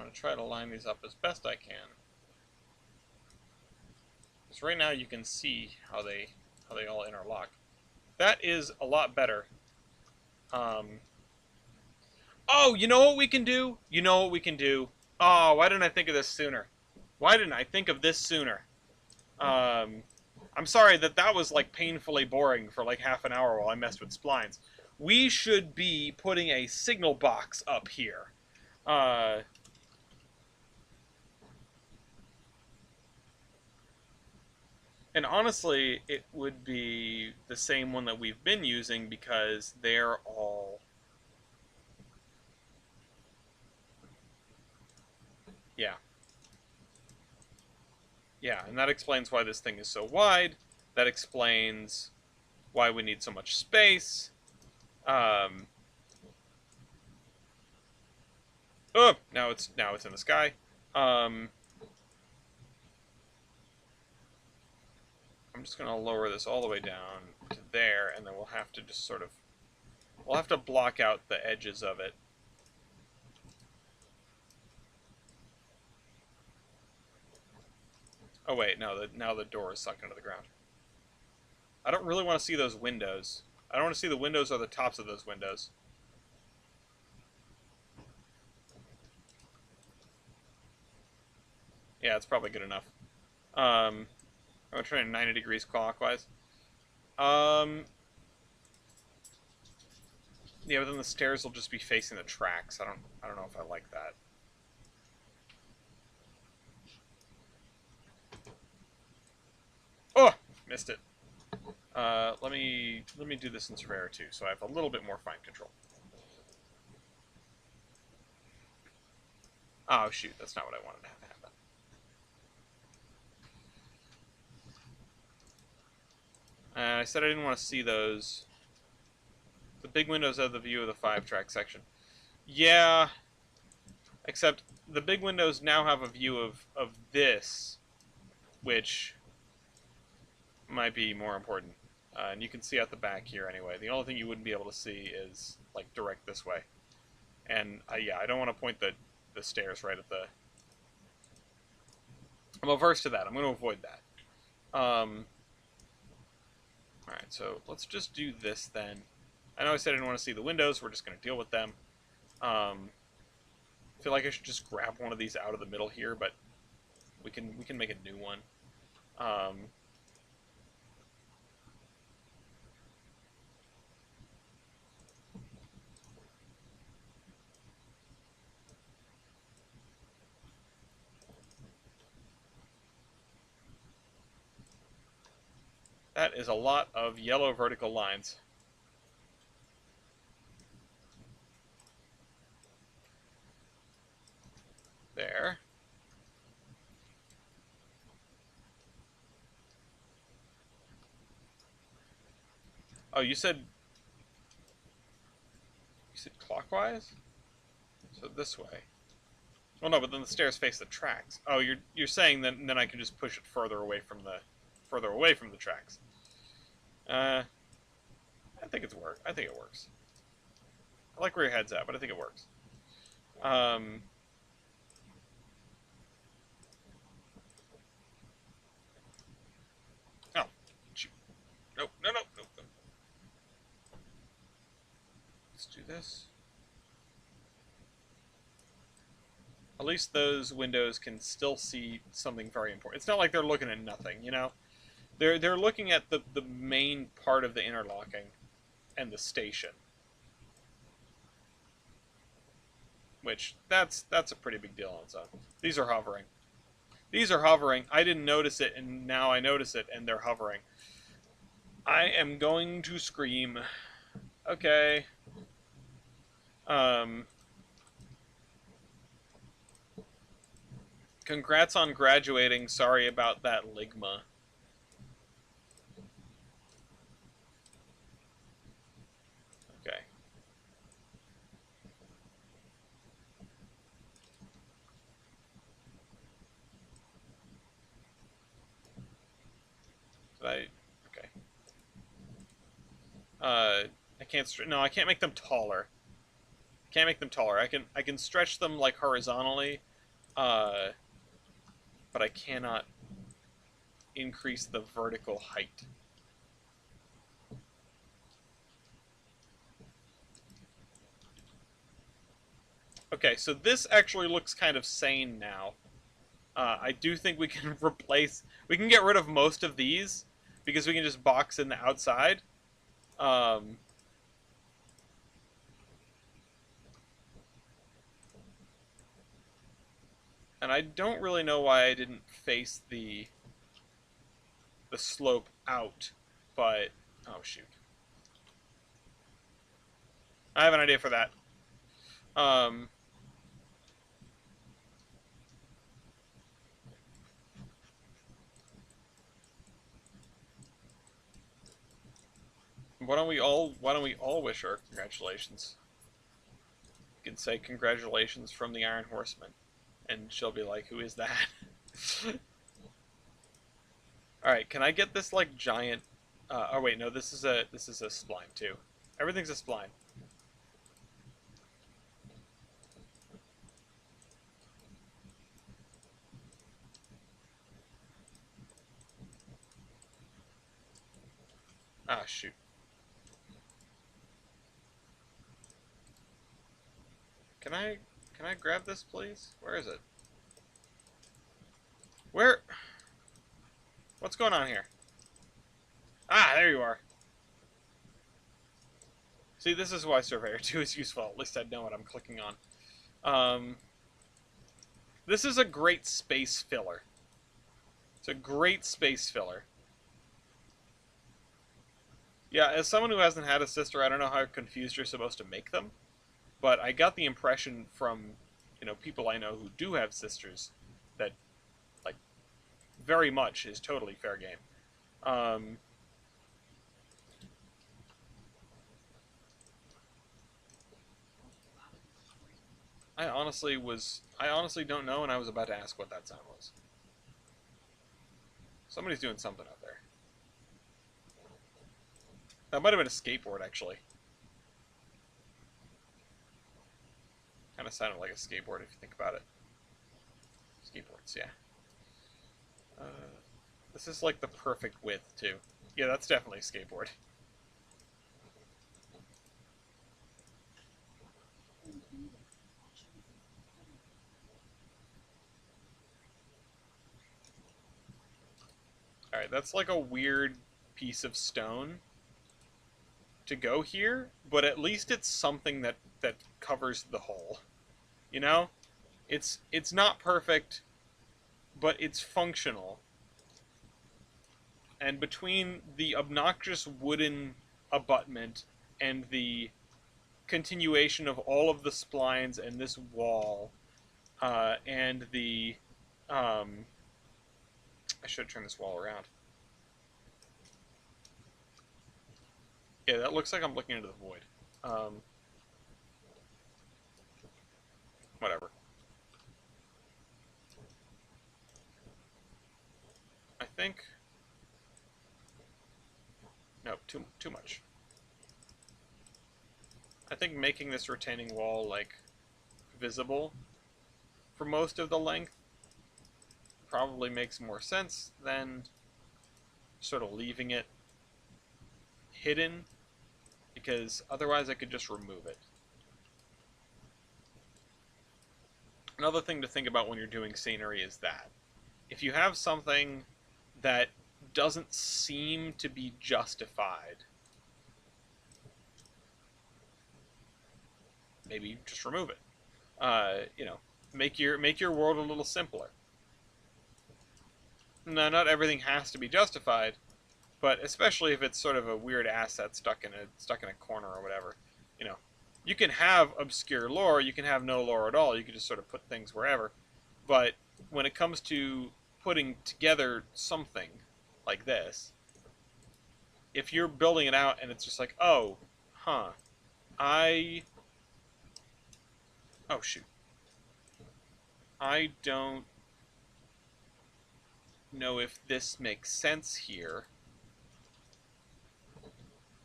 going to try to line these up as best I can. Because right now you can see how they all interlock. That is a lot better. Oh, you know what we can do? You know what we can do? Oh, why didn't I think of this sooner? Why didn't I think of this sooner? I'm sorry that was like painfully boring for like half an hour while I messed with splines. We should be putting a signal box up here. And honestly, it would be the same one that we've been using because they're all... Yeah. Yeah, and that explains why this thing is so wide. That explains why we need so much space. Oh, now it's in the sky. I'm just gonna lower this all the way down to there, and then we'll have to just sort of block out the edges of it. Oh wait, no, now the door is sunk into the ground. I don't really want to see those windows. I don't want to see the windows or the tops of those windows. Yeah, it's probably good enough. I'm trying 90 degrees clockwise. Yeah, but then the stairs will just be facing the tracks. I don't know if I like that. Oh, missed it. Let me do this in Surveyor 2, so I have a little bit more fine control. Oh shoot, that's not what I wanted to have happen. I said I didn't want to see those. The big windows have the view of the 5-track section. Yeah, except the big windows now have a view of this, which might be more important. And you can see out the back here anyway. The only thing you wouldn't be able to see is like direct this way. And yeah, I don't want to point the stairs right at the... I'm averse to that. I'm going to avoid that. Alright, so let's just do this then. I know I said I didn't want to see the windows. We're just going to deal with them. I feel like I should just grab one of these out of the middle here, but we can make a new one. That is a lot of yellow vertical lines. There. Oh, you said clockwise? So this way. Well, no, but then the stairs face the tracks. Oh, you're saying then I can just push it further away from the tracks. I think it works. I like where your head's at, but I think it works. Oh, shoot. Nope, no. Let's do this. At least those windows can still see something very important. It's not like they're looking at nothing, you know? They're looking at the main part of the interlocking and the station. Which, that's a pretty big deal on its own. These are hovering. I didn't notice it, and now I notice it, and they're hovering. I am going to scream. Okay. Congrats on graduating. Sorry about that ligma. Okay. Okay. I can't. No, I can't make them taller. I can stretch them like horizontally, but I cannot increase the vertical height. Okay, so this actually looks kind of sane now. I do think we can we can get rid of most of these, because we can just box in the outside. Um, and I don't really know why I didn't face the slope out, but, oh shoot. I have an idea for that. Um, why don't we all wish her congratulations? You can say congratulations from the Iron Horseman, and she'll be like, who is that? Alright, can I get this like giant oh wait, no, this is a spline too. Everything's a spline. Ah, shoot. Can I grab this, please? Where is it? Where? What's going on here? Ah, there you are. See, this is why Surveyor 2 is useful. At least I know what I'm clicking on. This is a great space filler. It's a great space filler. Yeah, as someone who hasn't had a sister, I don't know how confused you're supposed to make them. But I got the impression from, people I know who do have sisters that, like, very much is totally fair game. I honestly don't know, and I was about to ask what that sound was. Somebody's doing something out there. That might have been a skateboard, actually. Kind of sounded like a skateboard if you think about it. Skateboards, yeah. This is like the perfect width, too. Yeah, that's definitely a skateboard. Alright, that's like a weird piece of stone to go here, but at least it's something that covers the hole. You know? It's not perfect, but it's functional. And between the obnoxious wooden abutment and the continuation of all of the splines and this wall, and the I should turn this wall around. Yeah, that looks like I'm looking into the void. Whatever. I think... No, too much. I think making this retaining wall, like, visible for most of the length probably makes more sense than sort of leaving it hidden, because otherwise I could just remove it. Another thing to think about when you're doing scenery is that if you have something that doesn't seem to be justified, maybe just remove it. Make your world a little simpler. Now, not everything has to be justified, but especially if it's sort of a weird asset stuck in a corner or whatever, you can have obscure lore, you can have no lore at all, you can just sort of put things wherever. But when it comes to putting together something like this, if you're building it out and it's just like, oh, huh, oh shoot, I don't know if this makes sense here.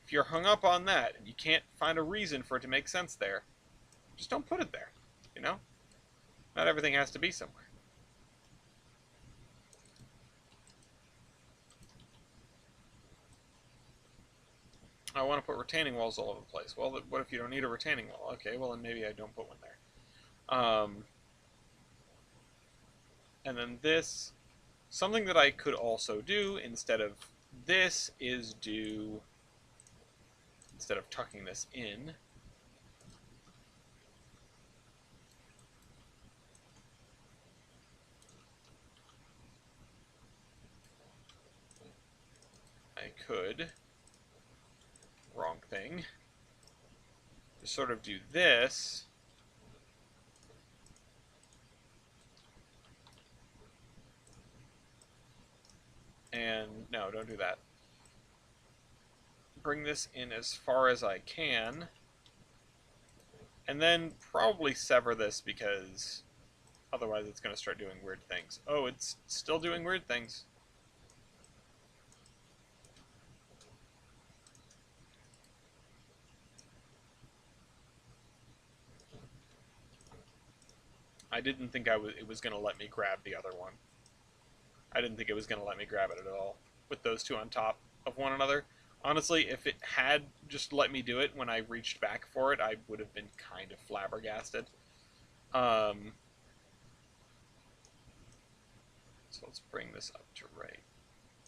If you're hung up on that and you can't find a reason for it to make sense there, just don't put it there, you know? Not everything has to be somewhere. I want to put retaining walls all over the place. Well, what if you don't need a retaining wall? Okay, well then maybe I don't put one there. And then this, something that I could also do instead of this is do, instead of tucking this in, I could, wrong thing, just sort of do this, and no, don't do that. Bring this in as far as I can, and then probably sever this because otherwise it's going to start doing weird things. Oh, it's still doing weird things. I didn't think it was going to let me grab the other one. I didn't think it was going to let me grab it at all with those two on top of one another. Honestly, if it had just let me do it when I reached back for it, I would have been kind of flabbergasted. So let's bring this up to right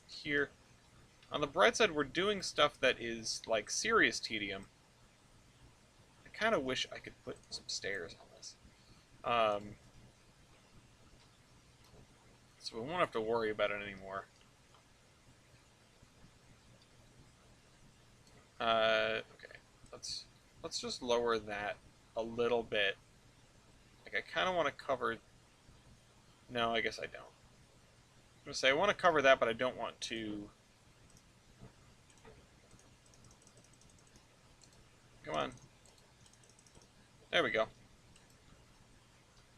here. On the bright side, we're doing stuff that is like serious tedium. I kind of wish I could put some stairs on this. So we won't have to worry about it anymore. Okay, let's just lower that a little bit. Like I kind of want to cover. No, I guess I don't. I'm gonna say I want to cover that, but I don't want to. Come on. There we go.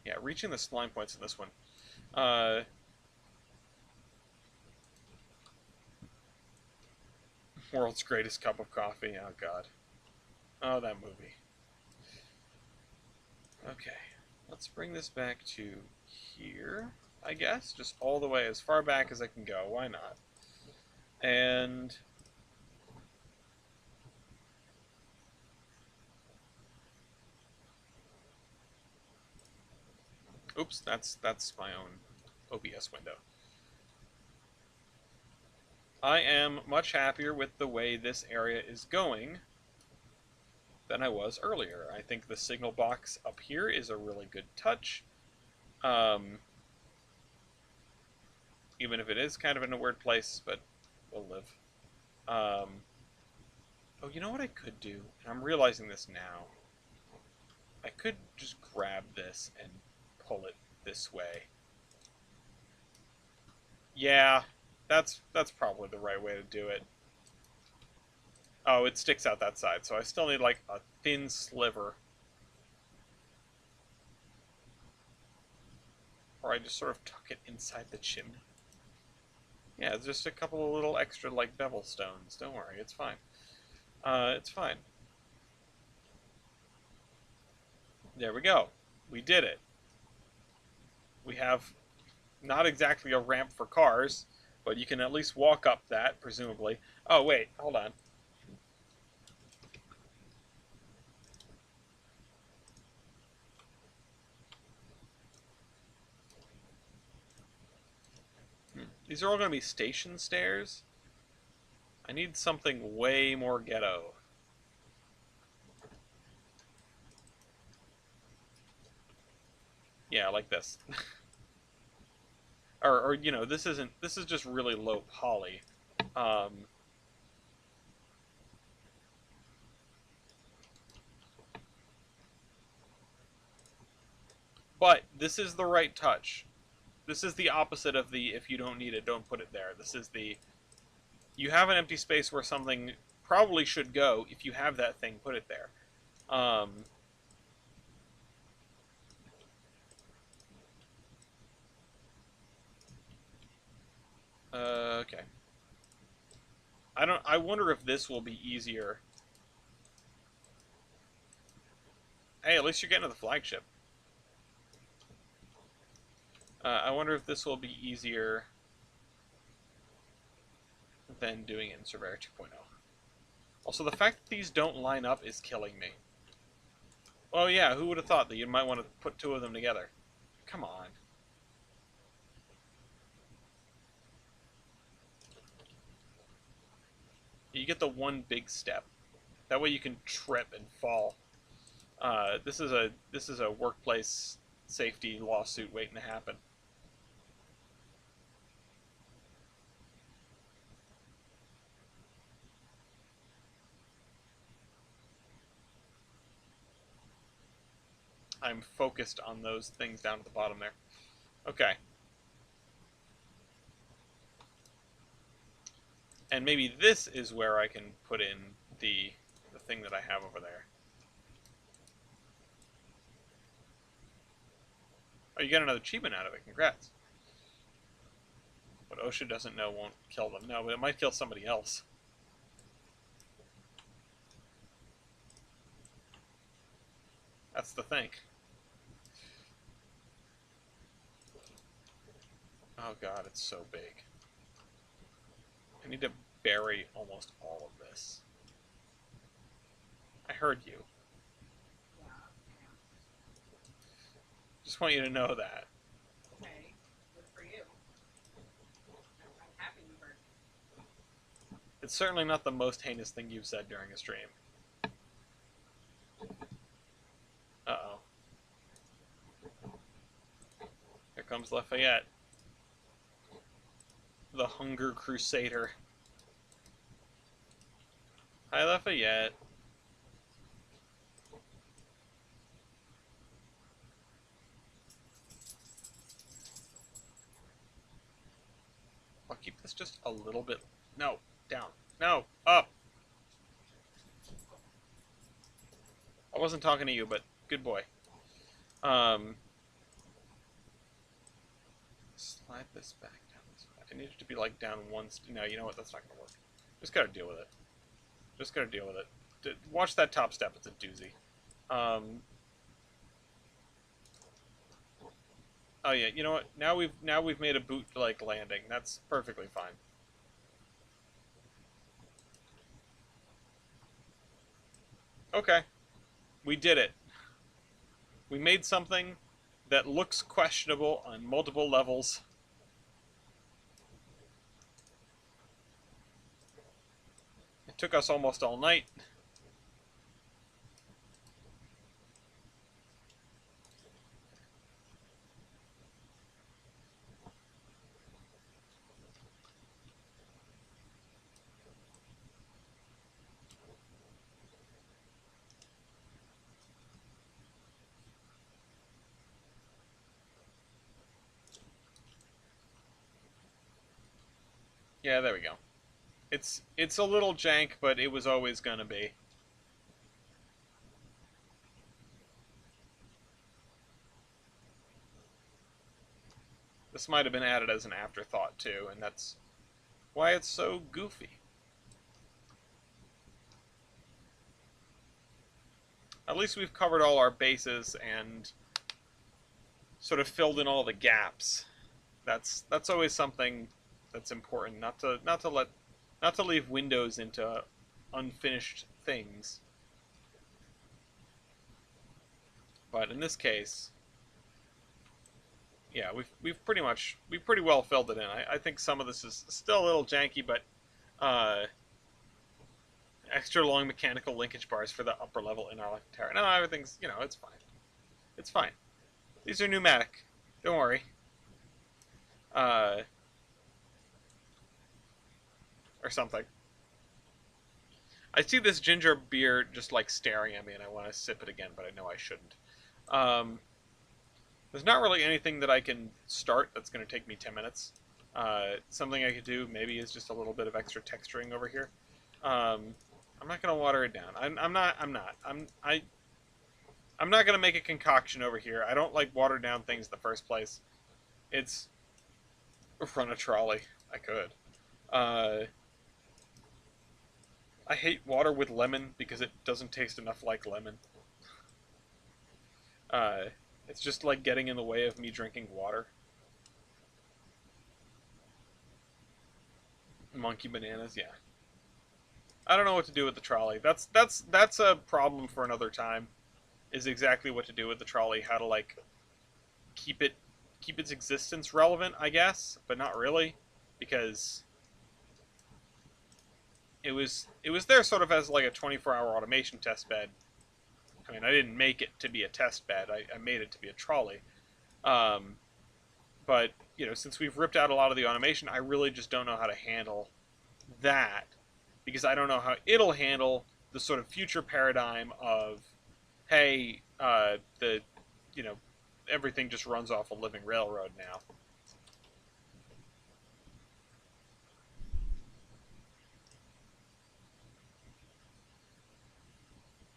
Yeah, reaching the spline points in this one. World's greatest cup of coffee. Oh, God. Oh, that movie. Okay. Let's bring this back to here, I guess. Just all the way as far back as I can go. Why not? And... oops, that's my own OBS window. I am much happier with the way this area is going than I was earlier. I think the signal box up here is a really good touch. Even if it is kind of in a weird place, but we'll live. Oh, you know what I could do? And I'm realizing this now. I could just grab this and pull it this way. Yeah, that's probably the right way to do it. Oh, it sticks out that side, so I still need like a thin sliver. Or I just sort of tuck it inside the chimney. Yeah, it's just a couple of little extra like bevel stones. Don't worry, it's fine. It's fine. There we go. We did it. We have not exactly a ramp for cars, but you can at least walk up that, presumably. Oh, wait, hold on. These are all going to be station stairs. I need something way more ghetto. Yeah, like this. or you know, this is just really low poly. But this is the right touch. This is the opposite of the if you don't need it, don't put it there. This is the you have an empty space where something probably should go. If you have that thing, put it there. Okay. I wonder if this will be easier. Hey, at least you're getting to the flagship. I wonder if this will be easier than doing it in Surveyor 2.0. Also, the fact that these don't line up is killing me. Oh yeah, who would have thought that you might want to put two of them together? Come on. You get the one big step. That way you can trip and fall. This is a workplace safety lawsuit waiting to happen. I'm focused on those things down at the bottom there. Okay. And maybe this is where I can put in the thing that I have over there. Oh, you got another achievement out of it. Congrats. What OSHA doesn't know won't kill them. No, but it might kill somebody else. That's the thing. Oh god, it's so big. I need to bury almost all of this. I heard you. Just want you to know that. Okay, good for you. I'm happy you heard. It's certainly not the most heinous thing you've said during a stream. Uh-oh. Here comes Lafayette. The Hunger Crusader. Hi, Lafayette. I'll keep this just a little bit. No, down. No, up. I wasn't talking to you, but good boy. Slide this back down this way. I need it to be like down one. No, you know what? That's not gonna work. Just gotta deal with it. Just gotta deal with it. Watch that top step. It's a doozy. Oh yeah, you know what? Now we've made a boot-like landing. That's perfectly fine. Okay. We did it. We made something that looks questionable on multiple levels. It took us almost all night. Yeah, there we go. It's a little jank, but it was always gonna be. This might have been added as an afterthought too, and that's why it's so goofy. At least we've covered all our bases and sort of filled in all the gaps. That's always something that's important. Not to leave windows into unfinished things. But in this case, yeah, we've pretty well filled it in. I think some of this is still a little janky, but extra long mechanical linkage bars for the upper level in our life terror. No, everything's, it's fine. It's fine. These are pneumatic. Don't worry. Or something. I see this ginger beer just like staring at me, and I want to sip it again, but I know I shouldn't. There's not really anything that I can start that's going to take me 10 minutes. Something I could do maybe is just a little bit of extra texturing over here. I'm not going to water it down. I'm not going to make a concoction over here. I don't like watered down things in the first place. It's run a trolley. I could. I hate water with lemon because it doesn't taste enough like lemon. It's just like getting in the way of me drinking water. Monkey bananas, yeah. I don't know what to do with the trolley. That's a problem for another time. Is exactly what to do with the trolley. How to like keep it keep its existence relevant, I guess, but not really, because it was there sort of as like a 24-hour automation test bed. I mean, I didn't make it to be a test bed. I made it to be a trolley. Um, but since we've ripped out a lot of the automation, I really just don't know how to handle that because I don't know how it'll handle the sort of future paradigm of, hey, the, you know, everything just runs off a living railroad now.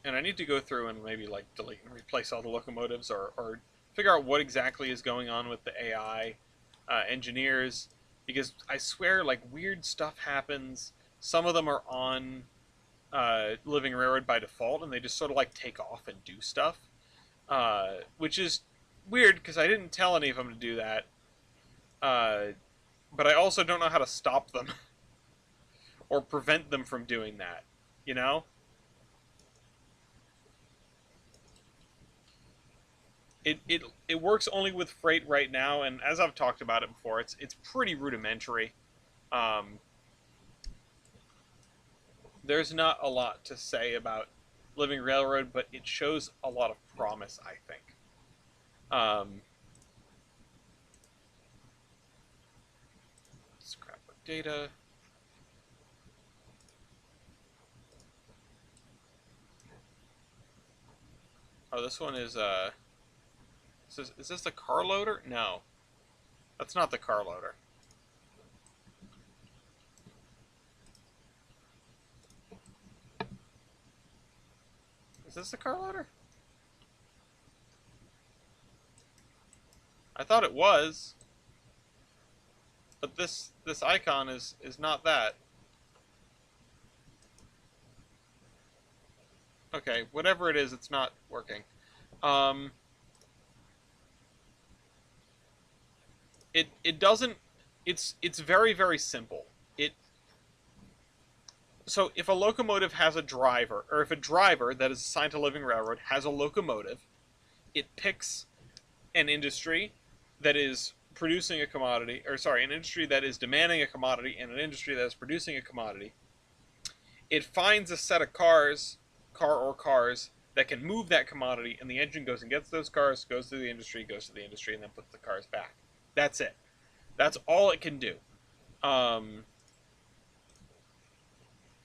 And I need to go through and maybe like delete and replace all the locomotives, or figure out what exactly is going on with the AI engineers, because I swear like weird stuff happens. Some of them are on Living Railroad by default, and they just sort of like take off and do stuff, which is weird because I didn't tell any of them to do that. Uh, but I also don't know how to stop them or prevent them from doing that. You know, it works only with freight right now, and as I've talked about it before, it's pretty rudimentary. Um, there's not a lot to say about Living Railroad, but it shows a lot of promise, I think. Um, scrapbook data. Oh, this one is is this the car loader? No, that's not the car loader. Is this the car loader? I thought it was, but this icon is not that. Okay, whatever it is, it's not working. Um, it doesn't. It's very very simple. It So if a locomotive has a driver, or if a driver that is assigned to Living Railroad has a locomotive, it picks an industry that is producing a commodity, or sorry, an industry that is demanding a commodity and an industry that is producing a commodity. It finds a set of car or cars that can move that commodity, and the engine goes and gets those cars, goes to the industry, and then puts the cars back. That's it. That's all it can do. Um,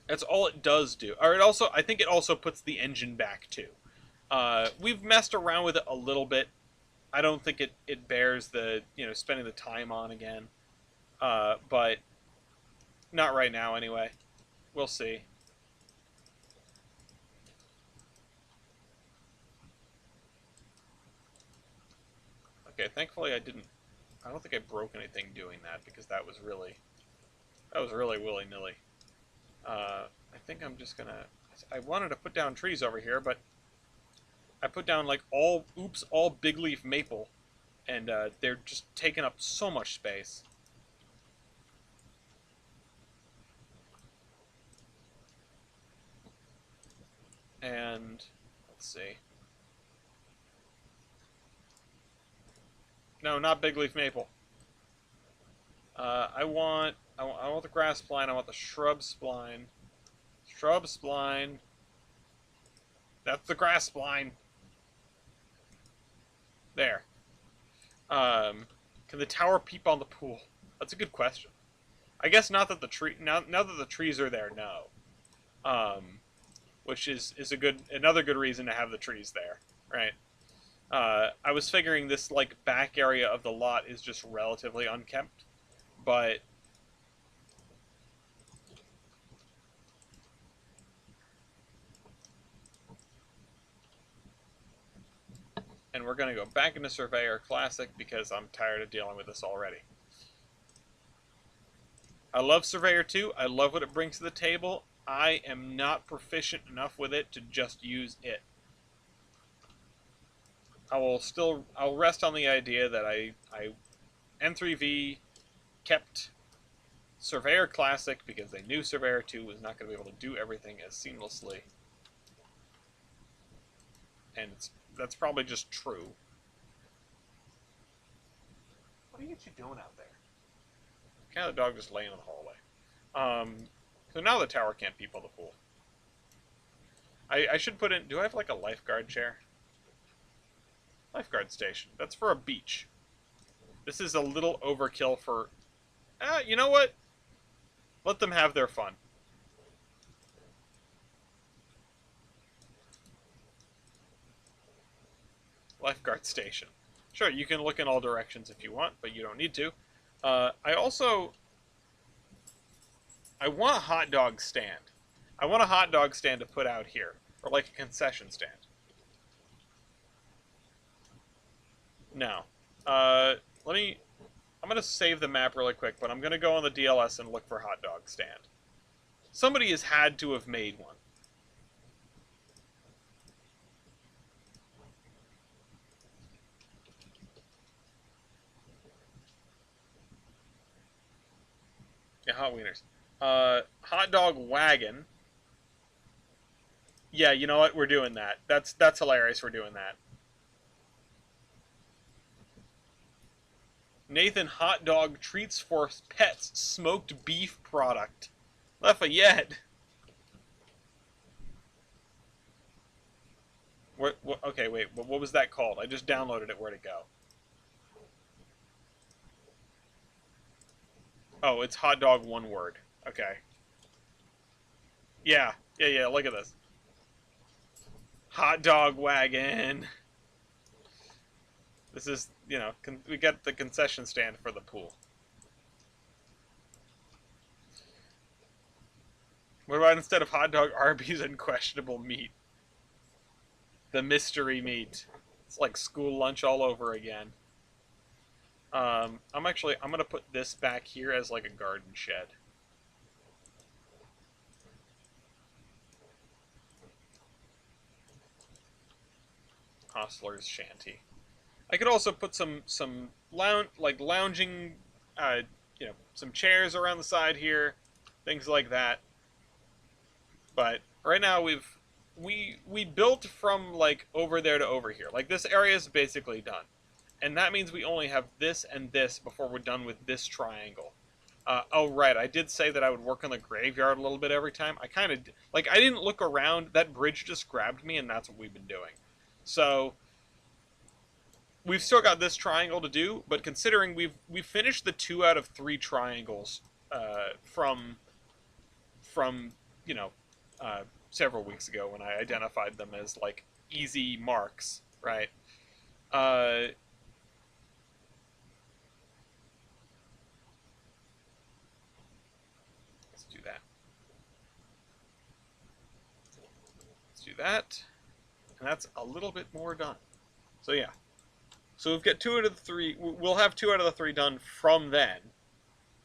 that's all it does do. Or I think it also puts the engine back too. We've messed around with it a little bit. I don't think it bears the spending the time on again. But not right now anyway. We'll see. Okay, thankfully I didn't. I don't think I broke anything doing that because that was really willy nilly. I think I'm just gonna. I wanted to put down trees over here, but I put down like all big leaf maple, and they're just taking up so much space. And let's see. No, not big leaf maple. I want the grass spline. I want the shrub spline. Shrub spline. That's the grass spline. There. Can the tower peep on the pool? That's a good question. I guess not that the tree now that the trees are there, no. Um, which is another good reason to have the trees there, right? I was figuring this like back area of the lot is just relatively unkempt, but and we're gonna go back into Surveyor Classic because I'm tired of dealing with this already. I love Surveyor 2. I love what it brings to the table. I am not proficient enough with it to just use it. I'll rest on the idea that I N3V kept Surveyor Classic, because they knew Surveyor 2 was not going to be able to do everything as seamlessly. And that's probably just true. What are you doing out there? Kind of the dog just laying in the hallway. So now the tower can't people the pool. I should put in... Do I have like a lifeguard chair? Lifeguard station. That's for a beach. This is a little overkill for... you know what? Let them have their fun. Lifeguard station. Sure, you can look in all directions if you want, but you don't need to. I want a hot dog stand. I want a hot dog stand to put out here. Or like a concession stand. No. I'm going to save the map really quick, but I'm going to go on the DLS and look for hot dog stand. Somebody has had to have made one. Yeah, hot wieners. Hot dog wagon. Yeah, you know what? We're doing that. That's hilarious. We're doing that. Nathan, hot dog treats for pets, smoked beef product. Lafayette. What, okay, wait. What was that called? I just downloaded it. Where'd it go? Oh, it's hot dog, one word. Okay. Yeah. Look at this. Hot dog wagon. This is, we got the concession stand for the pool. What about instead of hot dog, Arby's and questionable meat? The mystery meat. It's like school lunch all over again. I'm going to put this back here as like a garden shed. Hostler's shanty. I could also put some lounging, some chairs around the side here, things like that. But right now we built from like over there to over here. Like this area is basically done. And that means we only have this and this before we're done with this triangle. Oh, right, I did say that I would work on the graveyard a little bit every time. I kind of, like, I didn't look around. That bridge just grabbed me, and that's what we've been doing. So, we've still got this triangle to do, but considering we've finished the 2 out of 3 triangles from several weeks ago when I identified them as, like, easy marks, right? That, and that's a little bit more done. So yeah, so we've got 2 out of the 3. We'll have 2 out of the 3 done from then.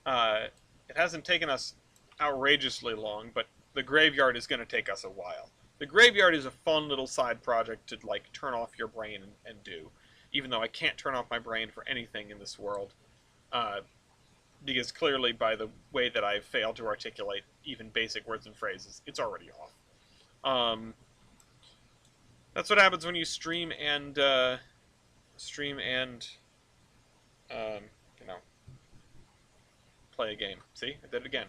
It hasn't taken us outrageously long, but the graveyard is going to take us a while. The graveyard is a fun little side project to like turn off your brain and do, even though I can't turn off my brain for anything in this world, because clearly by the way that I've failed to articulate even basic words and phrases, it's already off. That's what happens when you stream and play a game. See, I did it again.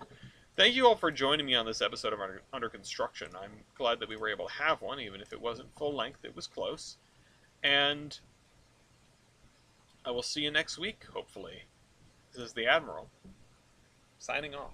Thank you all for joining me on this episode of Under Construction. I'm glad that we were able to have one, even if it wasn't full length. It was close. And I will see you next week, hopefully. This is the Admiral, signing off.